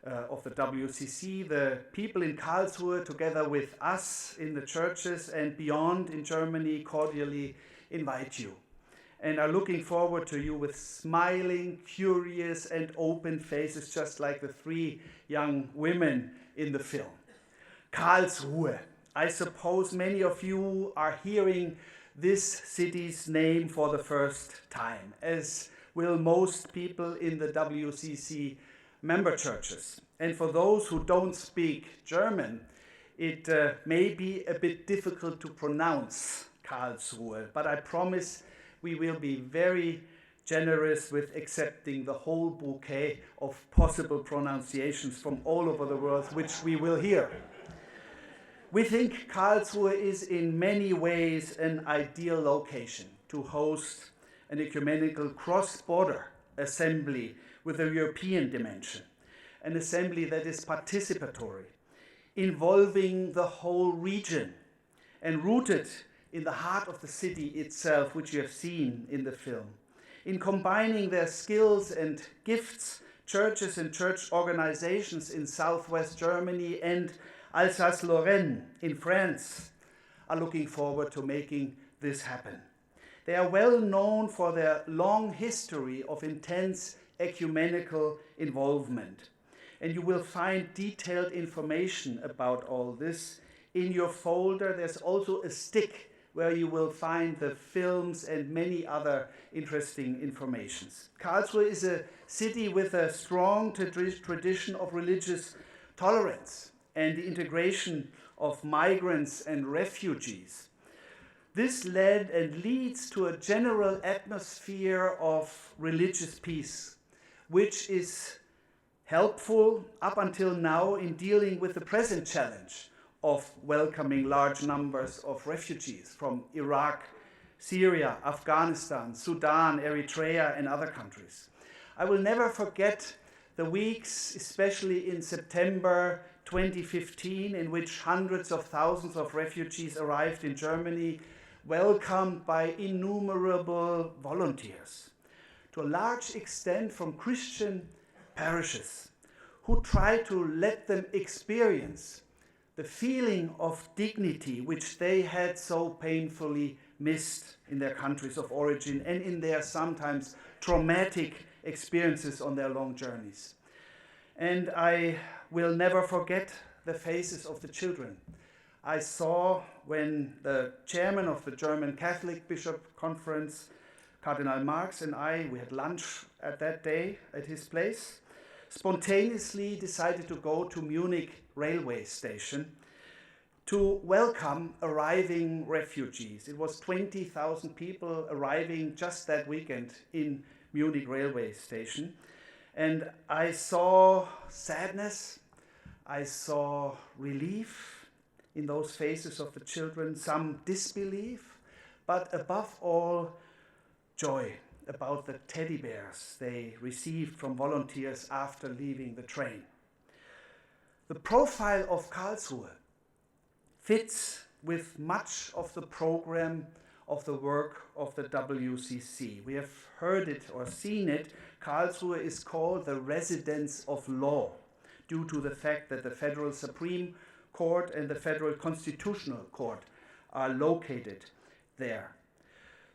of the WCC. The people in Karlsruhe, together with us in the churches and beyond in Germany, cordially invite you and are looking forward to you with smiling, curious, and open faces, just like the three young women in the film. Karlsruhe. I suppose many of you are hearing this city's name for the first time, as will most people in the WCC member churches. And for those who don't speak German, it may be a bit difficult to pronounce Karlsruhe, but I promise we will be very generous with accepting the whole bouquet of possible pronunciations from all over the world, which we will hear. We think Karlsruhe is in many ways an ideal location to host an ecumenical cross-border assembly with a European dimension, an assembly that is participatory, involving the whole region and rooted in the heart of the city itself, which you have seen in the film. In combining their skills and gifts, churches and church organizations in southwest Germany and Alsace-Lorraine in France are looking forward to making this happen. They are well known for their long history of intense ecumenical involvement. And you will find detailed information about all this. In your folder, there's also a stick where you will find the films and many other interesting informations. Karlsruhe is a city with a strong tradition of religious tolerance and the integration of migrants and refugees. This led and leads to a general atmosphere of religious peace, which is helpful up until now in dealing with the present challenge of welcoming large numbers of refugees from Iraq, Syria, Afghanistan, Sudan, Eritrea, and other countries. I will never forget the weeks, especially in September 2015, in which hundreds of thousands of refugees arrived in Germany, welcomed by innumerable volunteers, to a large extent from Christian parishes, who tried to let them experience the feeling of dignity which they had so painfully missed in their countries of origin and in their sometimes traumatic experiences on their long journeys. And I will never forget the faces of the children I saw when the chairman of the German Catholic Bishop Conference, Cardinal Marx, and we had lunch at that day at his place, spontaneously decided to go to Munich railway station to welcome arriving refugees. It was 20,000 people arriving just that weekend in Munich railway station. And I saw sadness, I saw relief in those faces of the children, some disbelief, but above all, joy about the teddy bears they received from volunteers after leaving the train. The profile of Karlsruhe fits with much of the program of the work of the WCC. We have heard it or seen it. Karlsruhe is called the residence of law due to the fact that the Federal Supreme Court and the Federal Constitutional Court are located there.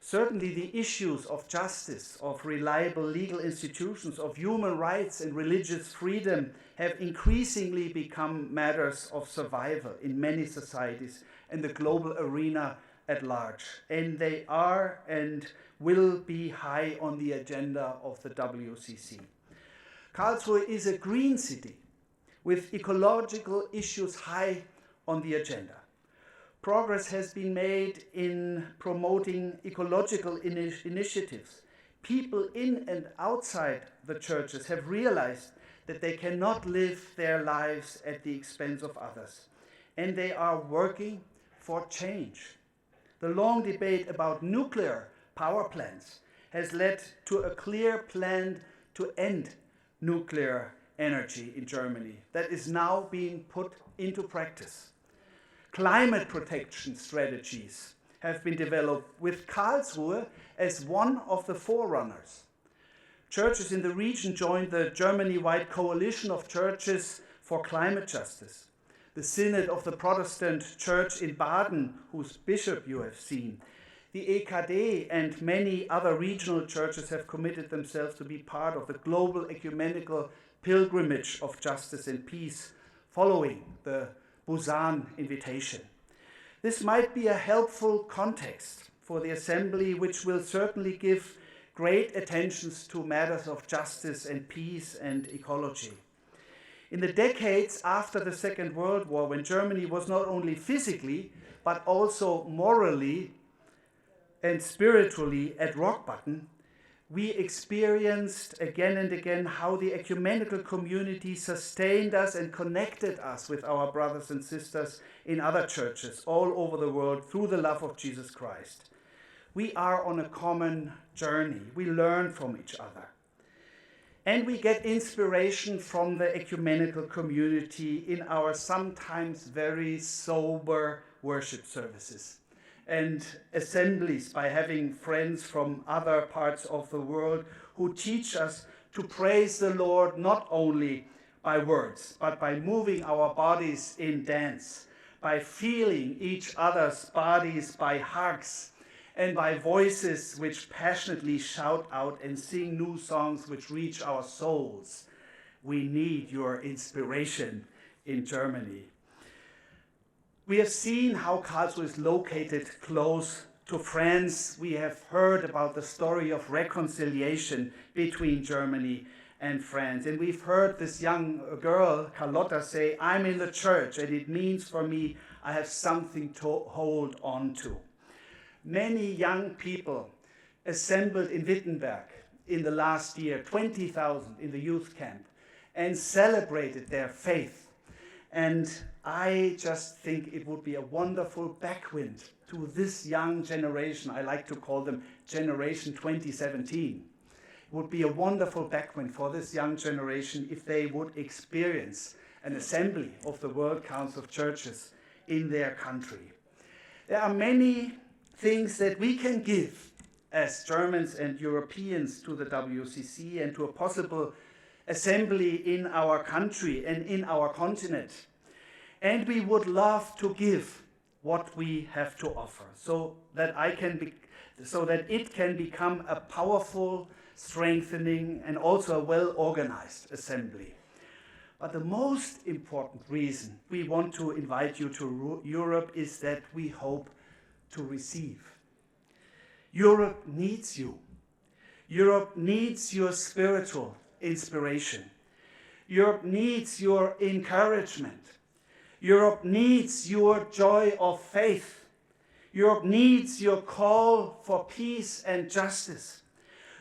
Certainly the issues of justice, of reliable legal institutions, of human rights and religious freedom have increasingly become matters of survival in many societies and the global arena at large. And they are and will be high on the agenda of the WCC. Karlsruhe is a green city with ecological issues high on the agenda. Progress has been made in promoting ecological initiatives. People in and outside the churches have realized that they cannot live their lives at the expense of others, and they are working for change. The long debate about nuclear power plants has led to a clear plan to end nuclear energy in Germany that is now being put into practice. Climate protection strategies have been developed with Karlsruhe as one of the forerunners. Churches in the region joined the Germany-wide coalition of churches for climate justice. The Synod of the Protestant Church in Baden, whose bishop you have seen, the EKD and many other regional churches have committed themselves to be part of the global ecumenical pilgrimage of justice and peace following the Busan invitation. This might be a helpful context for the Assembly, which will certainly give great attention to matters of justice and peace and ecology. In the decades after the Second World War, when Germany was not only physically, but also morally and spiritually at rock bottom, we experienced again and again how the ecumenical community sustained us and connected us with our brothers and sisters in other churches all over the world through the love of Jesus Christ. We are on a common journey. We learn from each other. And we get inspiration from the ecumenical community in our sometimes very sober worship services and assemblies, by having friends from other parts of the world who teach us to praise the Lord not only by words, but by moving our bodies in dance, by feeling each other's bodies, by hugs, and by voices which passionately shout out and sing new songs which reach our souls. We need your inspiration in Germany. We have seen how Karlsruhe is located close to France. We have heard about the story of reconciliation between Germany and France. And we've heard this young girl, Carlotta, say, "I'm in the church, and it means for me I have something to hold on to." Many young people assembled in Wittenberg in the last year, 20,000 in the youth camp, and celebrated their faith. And I just think it would be a wonderful backwind to this young generation. I like to call them Generation 2017. It would be a wonderful backwind for this young generation if they would experience an assembly of the World Council of Churches in their country. There are many things that we can give as Germans and Europeans to the WCC and to a possible assembly in our country and in our continent. And we would love to give what we have to offer so that it can become a powerful, strengthening, and also a well-organized assembly. But the most important reason we want to invite you to Europe is that we hope to receive. Europe needs you. Europe needs your spiritual inspiration. Europe needs your encouragement. Europe needs your joy of faith. Europe needs your call for peace and justice.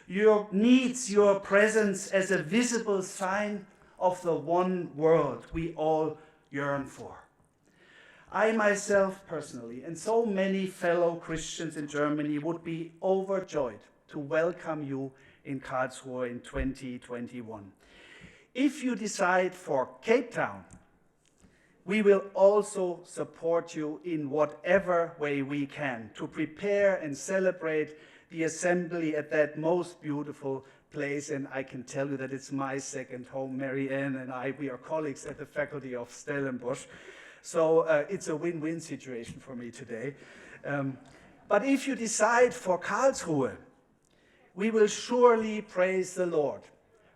Europe needs your presence as a visible sign of the one world we all yearn for. I myself personally, and so many fellow Christians in Germany, would be overjoyed to welcome you in Karlsruhe in 2021. If you decide for Cape Town, we will also support you in whatever way we can to prepare and celebrate the assembly at that most beautiful place. And I can tell you that it's my second home. Mary Ann and I, we are colleagues at the Faculty of Stellenbosch. So it's a win-win situation for me today. But if you decide for Karlsruhe, we will surely praise the Lord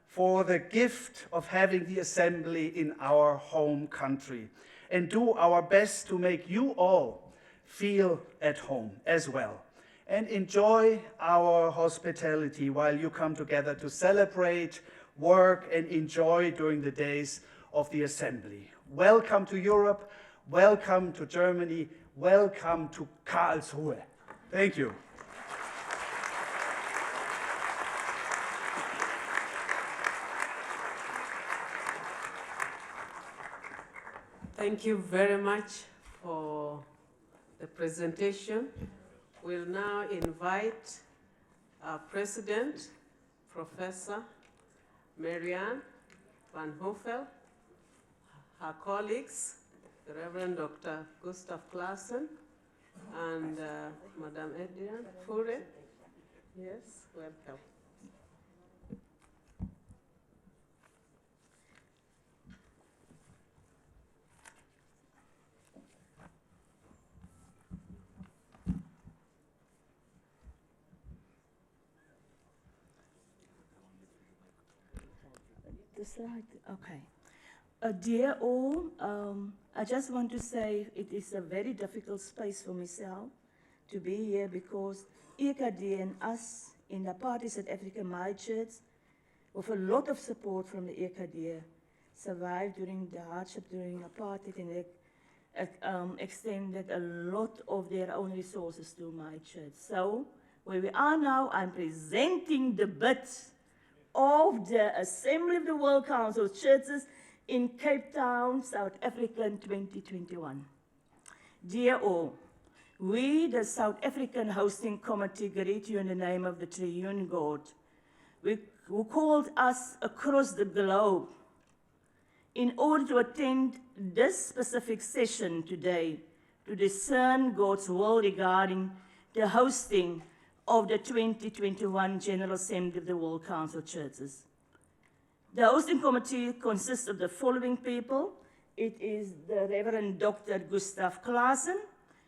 for the gift of having the assembly in our home country, and do our best to make you all feel at home as well, and enjoy our hospitality while you come together to celebrate, work, and enjoy during the days of the assembly. Welcome to Europe, welcome to Germany, welcome to Karlsruhe. Thank you. Thank you very much for the presentation. We'll now invite our President, Professor Marianne Van Hoefel, her colleagues, the Reverend Dr. Gustav Claassen, and Madame Edian Fure. Yes, welcome. The slide, okay. Dear all, I just want to say it is a very difficult space for myself to be here because EKD and us in the Party South Africa, my church, with a lot of support from the EKD, survived during the hardship during apartheid, and they extended a lot of their own resources to my church. So where we are now, I'm presenting the bid of the Assembly of the World Council of Churches in Cape Town, South Africa in 2021. Dear all, we, the South African Hosting Committee, greet you in the name of the Triune God, who called us across the globe in order to attend this specific session today to discern God's will regarding the hosting of the 2021 General Assembly of the World Council of Churches. The hosting committee consists of the following people. It is the Reverend Dr. Gustav Claassen.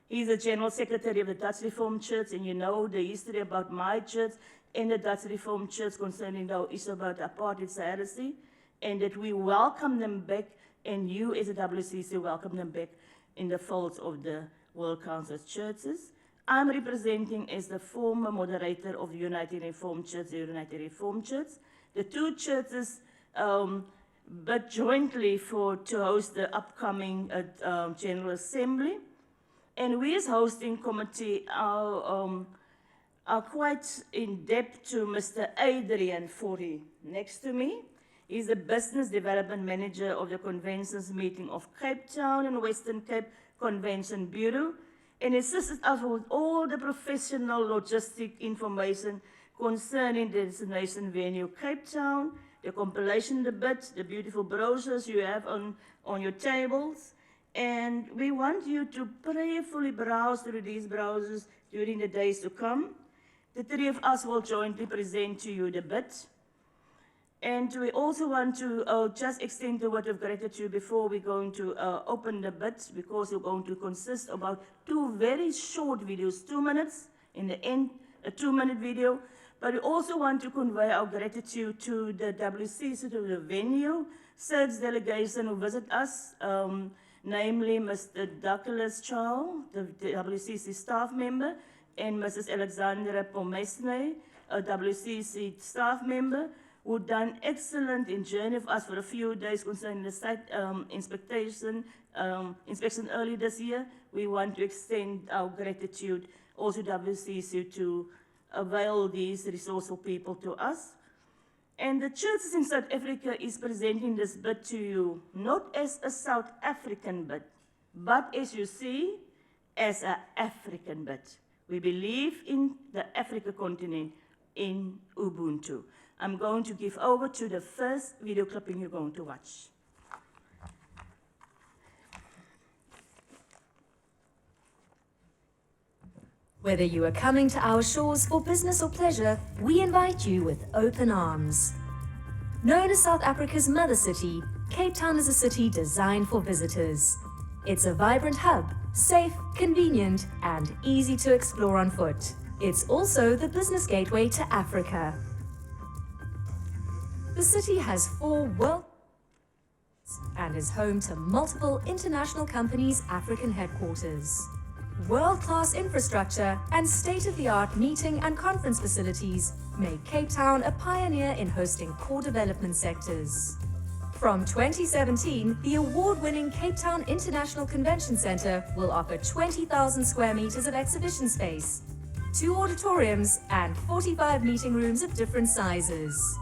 He's the General Secretary of the Dutch Reformed Church, and you know the history about my church and the Dutch Reformed Church concerning the issue about apartheid heresy, and that we welcome them back, and you as a WCC welcome them back in the folds of the World Council of Churches. I'm representing as the former moderator of the United Reformed Church, the United Reformed Church. The two churches but jointly to host the upcoming General Assembly. And we as hosting committee are quite in depth to Mr. Adrian Fure next to me. He's the Business Development Manager of the Conventions Meeting of Cape Town and Western Cape Convention Bureau, and assists us with all the professional logistic information concerning the destination venue Cape Town, the compilation, the bid, the beautiful brochures you have on your tables. And we want you to prayerfully browse through these brochures during the days to come. The three of us will jointly present to you the bid. And we also want to just extend the word of gratitude before we're going to open the bid, because we're going to consist about two very short videos, 2 minutes, in the end, a 2-minute video. But we also want to convey our gratitude to the WCC, to the venue, search delegation who visit us, namely Mr. Douglas Charles, the WCC staff member, and Mrs. Alexandra Pomesne, a WCC staff member, who done excellent in journey of us for a few days concerning the site inspection early this year. We want to extend our gratitude also to WCC to avail these resourceful people to us. And the churches in South Africa is presenting this bid to you, not as a South African bid, but as you see, as an African bid. We believe in the African continent, in Ubuntu. I'm going to give over to the first video clipping you're going to watch. Whether you are coming to our shores for business or pleasure, we invite you with open arms. Known as South Africa's mother city, Cape Town is a city designed for visitors. It's a vibrant hub, safe, convenient, and easy to explore on foot. It's also the business gateway to Africa. The city has 4 world and is home to multiple international companies' African headquarters. World-class infrastructure and state-of-the-art meeting and conference facilities make Cape Town a pioneer in hosting core development sectors. From 2017, the award-winning Cape Town International Convention Center will offer 20,000 square meters of exhibition space, 2 auditoriums, and 45 meeting rooms of different sizes.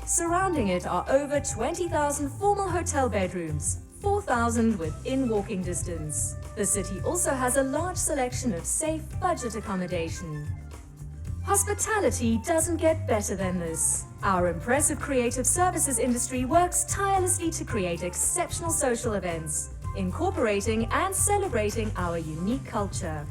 Surrounding it are over 20,000 formal hotel bedrooms, 4,000 within walking distance. The city also has a large selection of safe budget accommodation. Hospitality doesn't get better than this. Our impressive creative services industry works tirelessly to create exceptional social events, incorporating and celebrating our unique culture.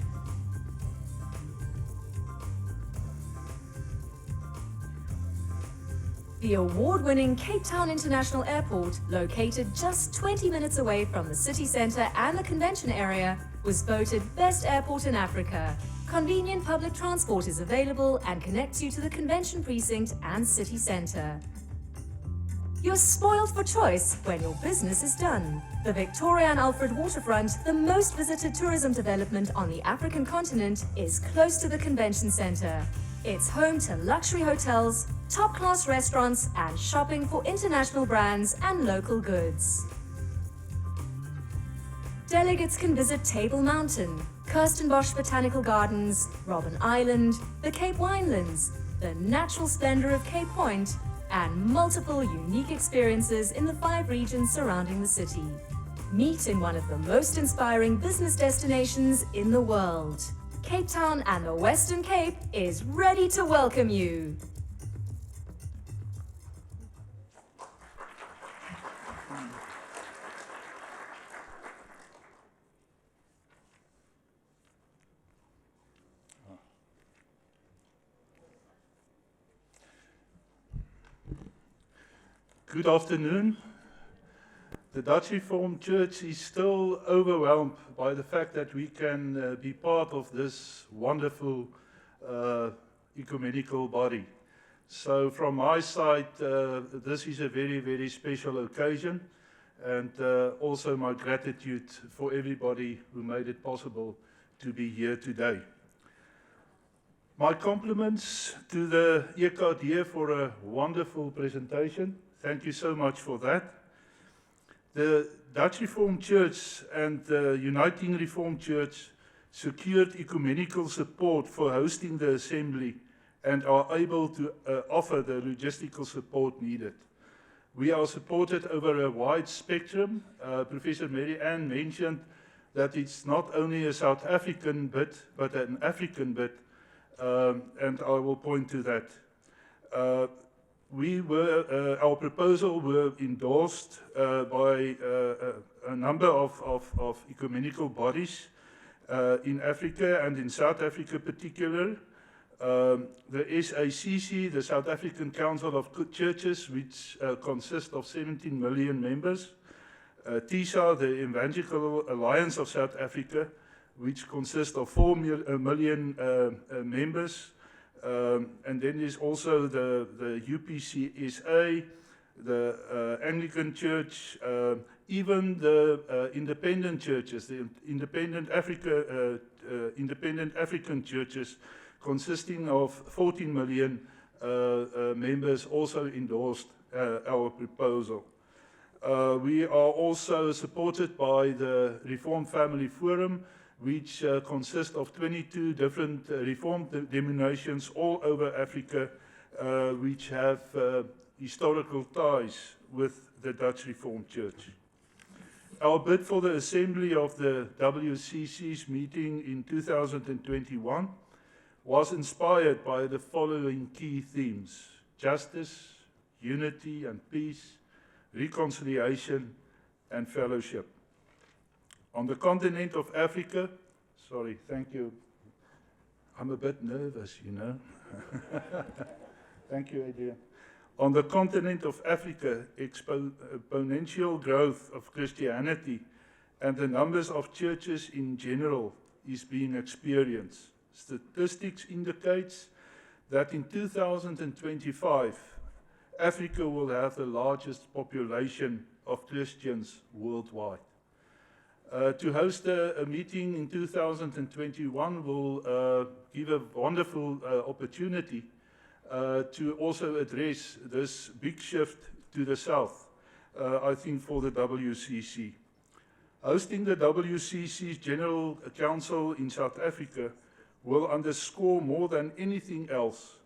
The award-winning Cape Town International Airport, located just 20 minutes away from the city centre and the convention area, was voted Best Airport in Africa. Convenient public transport is available and connects you to the convention precinct and city centre. You're spoiled for choice when your business is done. The Victoria and Alfred Waterfront, the most visited tourism development on the African continent, is close to the convention centre. It's home to luxury hotels, top-class restaurants, and shopping for international brands and local goods. Delegates can visit Table Mountain, Kirstenbosch Botanical Gardens, Robben Island, the Cape Winelands, the natural splendor of Cape Point, and multiple unique experiences in the 5 regions surrounding the city. Meet in one of the most inspiring business destinations in the world. Cape Town and the Western Cape is ready to welcome you. Good afternoon. The Dutch Reformed Church is still overwhelmed by the fact that we can be part of this wonderful ecumenical body. So from my side, this is a very, very special occasion, and also my gratitude for everybody who made it possible to be here today. My compliments to the EKD for a wonderful presentation. Thank you so much for that. The Dutch Reformed Church and the Uniting Reformed Church secured ecumenical support for hosting the assembly and are able to offer the logistical support needed. We are supported over a wide spectrum. Professor Mary Ann mentioned that it's not only a South African bit, but an African bit, and I will point to that. Our proposal were endorsed by a number of ecumenical bodies in Africa and in South Africa particular. The SACC, the South African Council of Churches, which consists of 17 million members. TISA, the Evangelical Alliance of South Africa, which consists of 4 million members. And then there's also the UPCSA, the Anglican Church, even the independent churches, the independent African churches, consisting of 14 million members also endorsed our proposal. We are also supported by the Reform Family Forum, which consists of 22 different Reform denominations all over Africa, which have historical ties with the Dutch Reformed Church. Our bid for the assembly of the WCC's meeting in 2021 was inspired by the following key themes: justice, unity and peace, reconciliation and fellowship. On the continent of Africa, sorry, thank you. I'm a bit nervous, you know. Thank you, Adrian. On the continent of Africa, exponential growth of Christianity and the numbers of churches in general is being experienced. Statistics indicates that in 2025, Africa will have the largest population of Christians worldwide. To host a meeting in 2021 will give a wonderful opportunity to also address this big shift to the south, I think, for the WCC. Hosting the WCC's General Council in South Africa will underscore more than anything else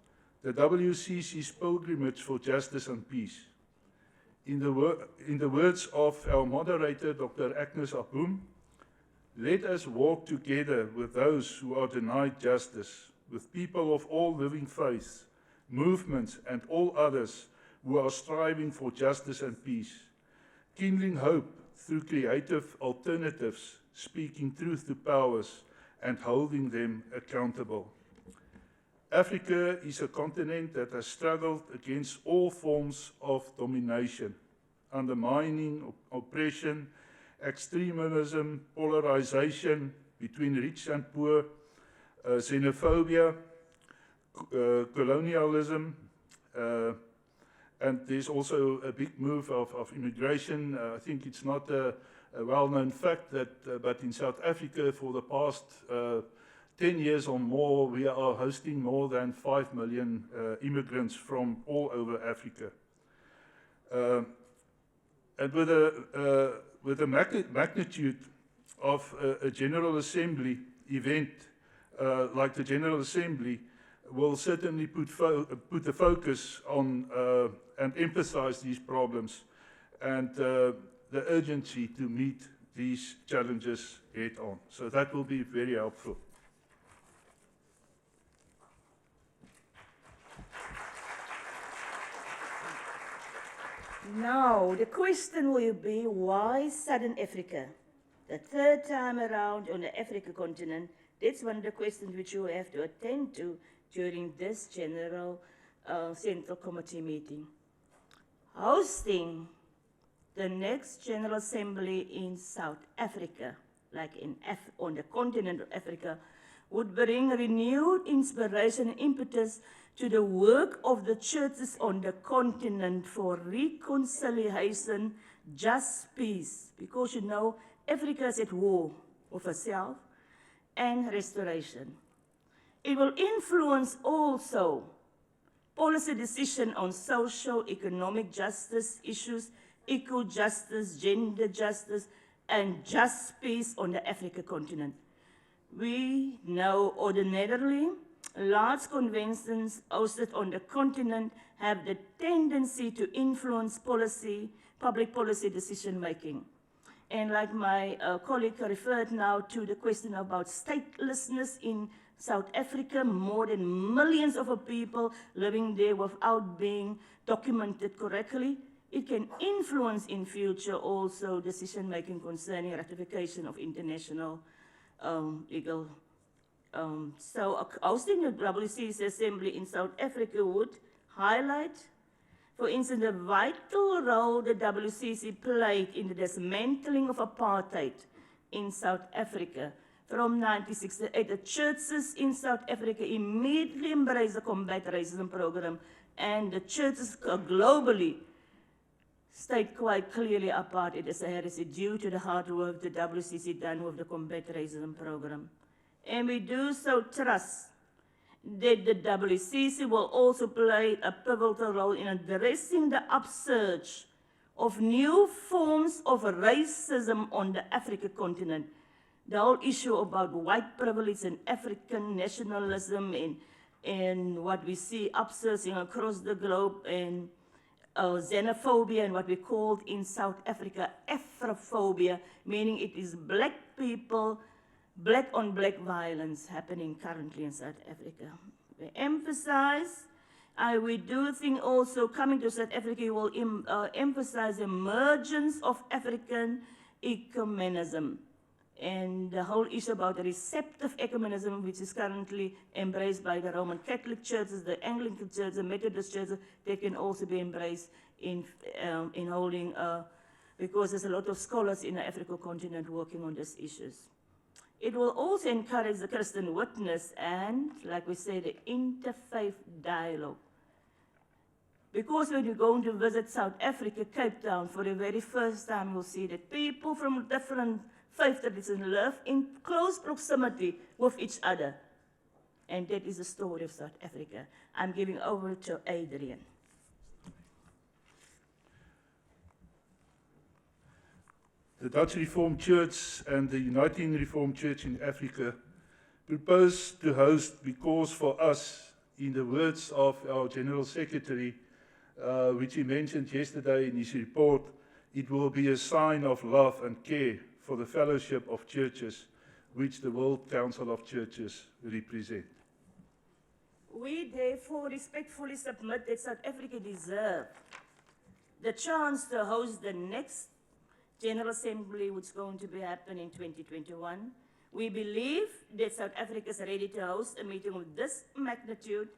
the WCC's pilgrimage for justice and peace. In the words of our moderator, Dr. Agnes Aboom, let us walk together with those who are denied justice, with people of all living faiths, movements, and all others who are striving for justice and peace, kindling hope through creative alternatives, speaking truth to powers, and holding them accountable. Africa is a continent that has struggled against all forms of domination, undermining, oppression, extremism, polarization between rich and poor, xenophobia, colonialism, and there's also a big move of immigration. I think it's not a well-known fact that, but in South Africa for the past 10 years or more, we are hosting more than 5 million immigrants from all over Africa. And with the magnitude of a General Assembly event like the General Assembly, will certainly put the focus on and emphasize these problems and the urgency to meet these challenges head on. So that will be very helpful. Now, the question will be, why Southern Africa? The third time around on the African continent, that's one of the questions which you have to attend to during this General Central Committee meeting. Hosting the next General Assembly in South Africa, like on the continent of Africa, would bring renewed inspiration and impetus to the work of the churches on the continent for reconciliation, just peace, because you know, Africa is at war with herself, and restoration. It will influence also policy decision on social, economic justice issues, equal justice, gender justice, and just peace on the African continent. We know ordinarily large conventions hosted on the continent have the tendency to influence policy, public policy decision making. And like my colleague referred now to the question about statelessness in South Africa, more than millions of people living there without being documented correctly. It can influence in future also decision making concerning ratification of international legal. So hosting the WCC Assembly in South Africa would highlight, for instance, the vital role the WCC played in the dismantling of apartheid in South Africa. From 1968, the churches in South Africa immediately embraced the Combat Racism program, and the churches globally state quite clearly apartheid as a heresy due to the hard work the WCC done with the Combat Racism program. And we do so trust that the WCC will also play a pivotal role in addressing the upsurge of new forms of racism on the African continent. The whole issue about white privilege and African nationalism and what we see upsurging across the globe, and xenophobia and what we called in South Africa Afrophobia, meaning it is black people, black on black violence happening currently in South Africa. We emphasize, we do think also coming to South Africa will emphasize emergence of African ecumenism and the whole issue about the receptive ecumenism, which is currently embraced by the Roman Catholic churches, the Anglican churches, the Methodist churches. They can also be embraced in holding, because there's a lot of scholars in the African continent working on these issues. It will also encourage the Christian witness and, like we say, the interfaith dialogue. Because when you're going to visit South Africa, Cape Town, for the very first time, you'll see that people from different faith traditions live in close proximity with each other. And that is the story of South Africa. I'm giving over to Adrian. The Dutch Reformed Church and the Uniting Reformed Church in Africa propose to host because for us, in the words of our General Secretary, which he mentioned yesterday in his report, it will be a sign of love and care for the fellowship of churches which the World Council of Churches represent. We therefore respectfully submit that South Africa deserves the chance to host the next General Assembly, which is going to be happening in 2021. We believe that South Africa is ready to host a meeting of this magnitude,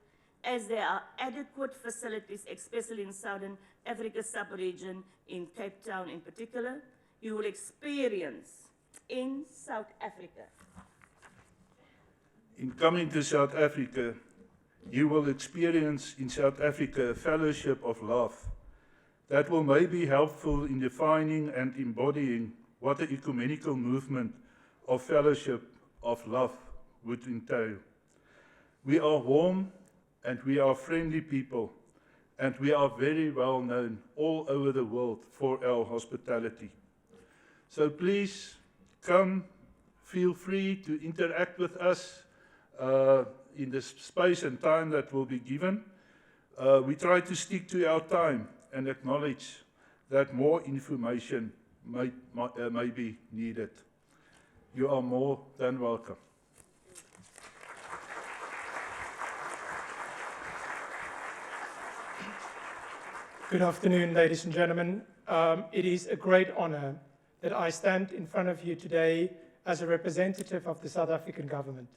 as there are adequate facilities, especially in Southern Africa sub-region, in Cape Town in particular. You will experience in South Africa. In coming to South Africa, you will experience in South Africa a fellowship of love that will may be helpful in defining and embodying what the ecumenical movement of fellowship of love would entail. We are warm and we are friendly people, and we are very well known all over the world for our hospitality. So please come, feel free to interact with us in the space and time that will be given. We try to stick to our time and acknowledge that more information may be needed. You are more than welcome. Good afternoon, ladies and gentlemen. It is a great honor that I stand in front of you today as a representative of the South African government.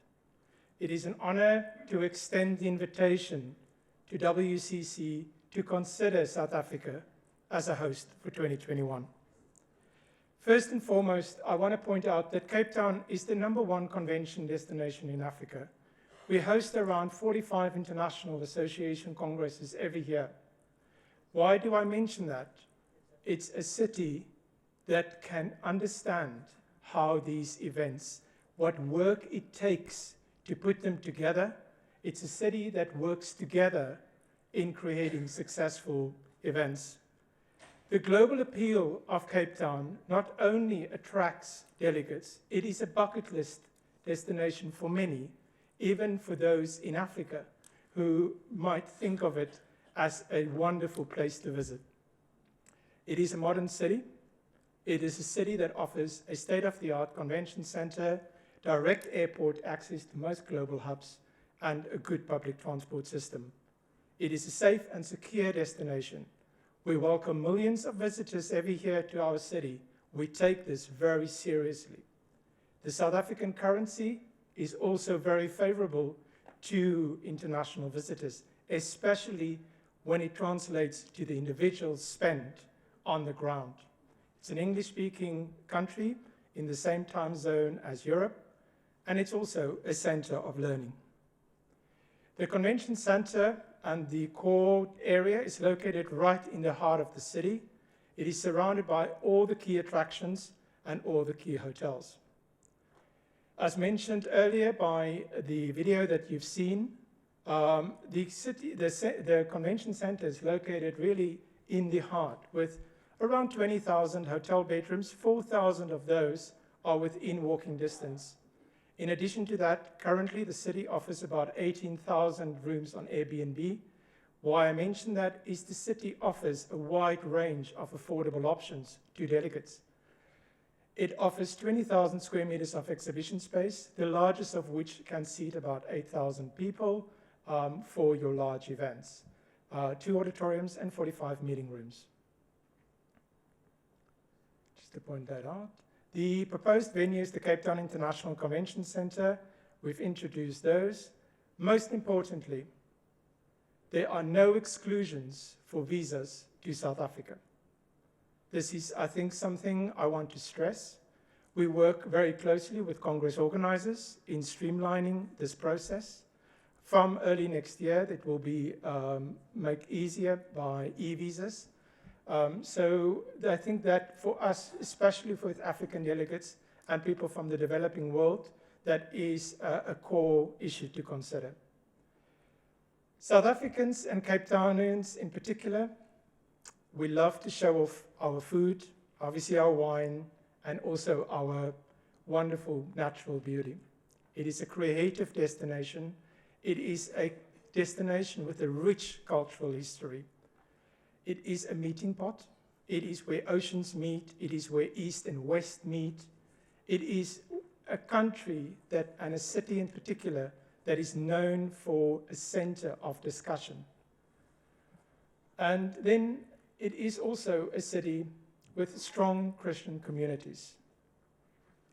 It is an honor to extend the invitation to WCC to consider South Africa as a host for 2021. First and foremost, I want to point out that Cape Town is the #1 convention destination in Africa. We host around 45 international association congresses every year. Why do I mention that? It's a city that can understand how these events, what work it takes to put them together. It's a city that works together in creating successful events. The global appeal of Cape Town not only attracts delegates, it is a bucket list destination for many, even for those in Africa who might think of it as a wonderful place to visit. It is a modern city. It is a city that offers a state-of-the-art convention center, direct airport access to most global hubs, and a good public transport system. It is a safe and secure destination. We welcome millions of visitors every year to our city. We take this very seriously. The South African currency is also very favorable to international visitors, especially when it translates to the individual spend on the ground. It's an English-speaking country in the same time zone as Europe, and it's also a center of learning. The convention center and the core area is located right in the heart of the city. It is surrounded by all the key attractions and all the key hotels. As mentioned earlier by the video that you've seen, The convention center is located really in the heart with around 20,000 hotel bedrooms. 4,000 of those are within walking distance. In addition to that, currently the city offers about 18,000 rooms on Airbnb. Why I mention that is the city offers a wide range of affordable options to delegates. It offers 20,000 square meters of exhibition space, the largest of which can seat about 8,000 people for your large events, 2 auditoriums and 45 meeting rooms. Just to point that out. The proposed venue is the Cape Town International Convention Center. We've introduced those. Most importantly, there are no exclusions for visas to South Africa. This is, I think, something I want to stress. We work very closely with Congress organizers in streamlining this process. From early next year, that will be made easier by e-visas. So I think that for us, especially for African delegates and people from the developing world, that is a core issue to consider. South Africans and Cape Townians in particular, we love to show off our food, obviously our wine, and also our wonderful natural beauty. It is a creative destination. It is a destination with a rich cultural history. It is a meeting pot. It is where oceans meet. It is where East and West meet. It is a country that, and a city in particular, that is known for a center of discussion. And then it is also a city with strong Christian communities.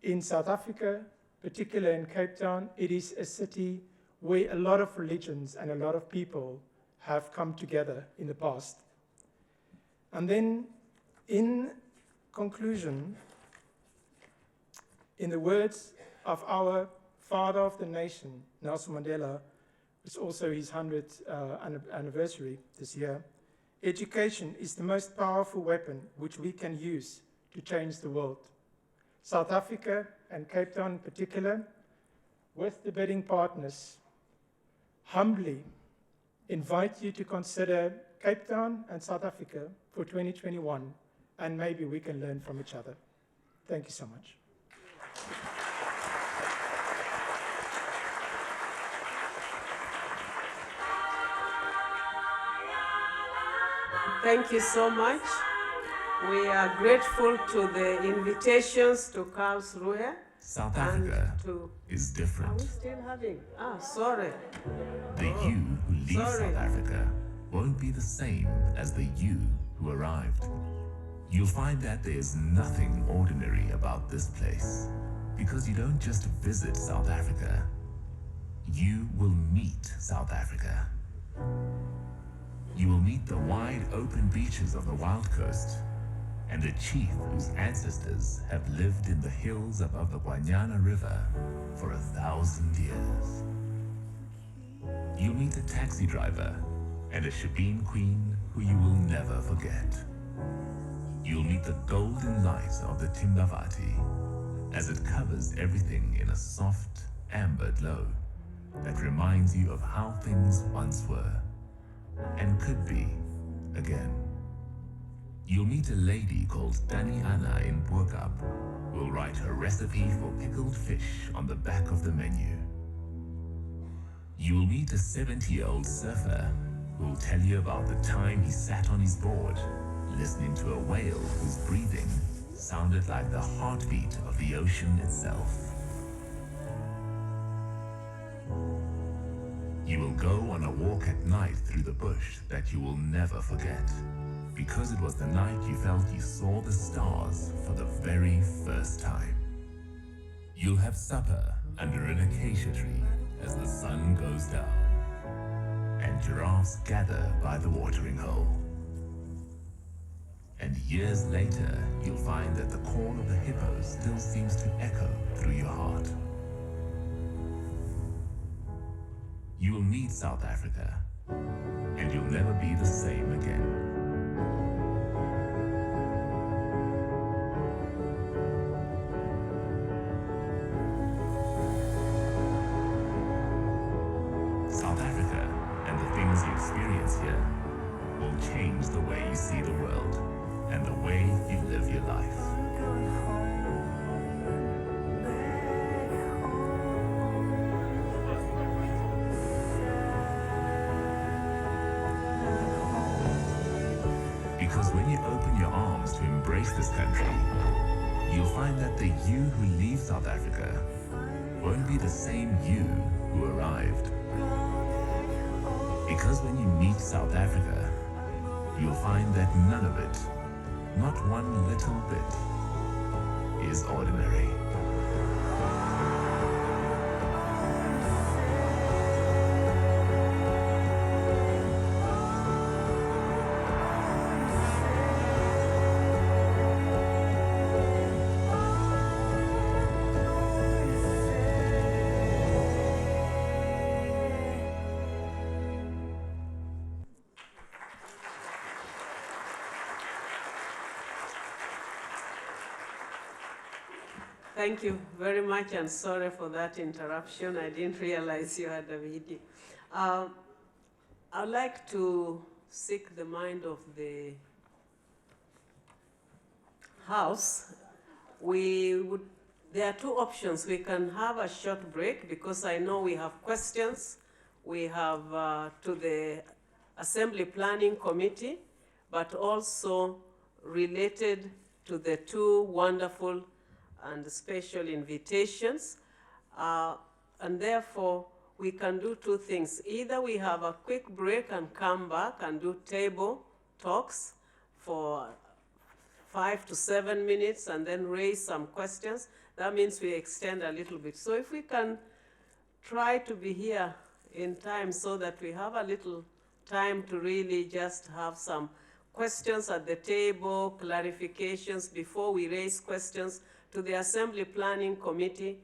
In South Africa, particularly in Cape Town, it is a city where a lot of religions and a lot of people have come together in the past. And then, in conclusion, in the words of our father of the nation, Nelson Mandela, it's also his 100th anniversary this year, education is the most powerful weapon which we can use to change the world. South Africa and Cape Town in particular, with the bidding partners, humbly invite you to consider Cape Town and South Africa for 2021, and maybe we can learn from each other. Thank you so much. Thank you so much. We are grateful to the invitations to Karlsruhe. South Africa is Are different. we still having? Sorry. The you who leave Sorry. South Africa won't be the same as the you who arrived. You'll find that there's nothing ordinary about this place, because you don't just visit South Africa, you will meet South Africa. You will meet the wide open beaches of the Wild Coast and a chief whose ancestors have lived in the hills above the Guanyana River for 1,000 years. You'll meet a taxi driver and a shebeen queen who you will never forget. You'll meet the golden light of the Timbavati as it covers everything in a soft amber glow that reminds you of how things once were and could be again. You'll meet a lady called Dani Anna in Burgab who will write her recipe for pickled fish on the back of the menu. You'll meet a 70-year-old surfer who will tell you about the time he sat on his board listening to a whale whose breathing sounded like the heartbeat of the ocean itself. You will go on a walk at night through the bush that you will never forget, because it was the night you felt you saw the stars for the very first time. You'll have supper under an acacia tree as the sun goes down, and giraffes gather by the watering hole. And years later, you'll find that the call of the hippos still seems to echo through your heart. You will meet South Africa, and you'll never be the same again. South Africa experience here will change the way you see the world and the way you live your life. Because when you open your arms to embrace this country, you'll find that the you who leave South Africa won't be the same you who arrived. Because when you meet South Africa, you'll find that none of it, not one little bit, is ordinary. Thank you very much, and sorry for that interruption. I didn't realize you had a video. I'd like to seek the mind of the House. There are two options. We can have a short break because I know we have questions. We have to the Assembly Planning Committee, but also related to the two wonderful and special invitations. And therefore, we can do two things. Either we have a quick break and come back and do table talks for 5 to 7 minutes and then raise some questions. That means we extend a little bit. So if we can try to be here in time so that we have a little time to really just have some questions at the table, clarifications before we raise questions to the Assembly Planning Committee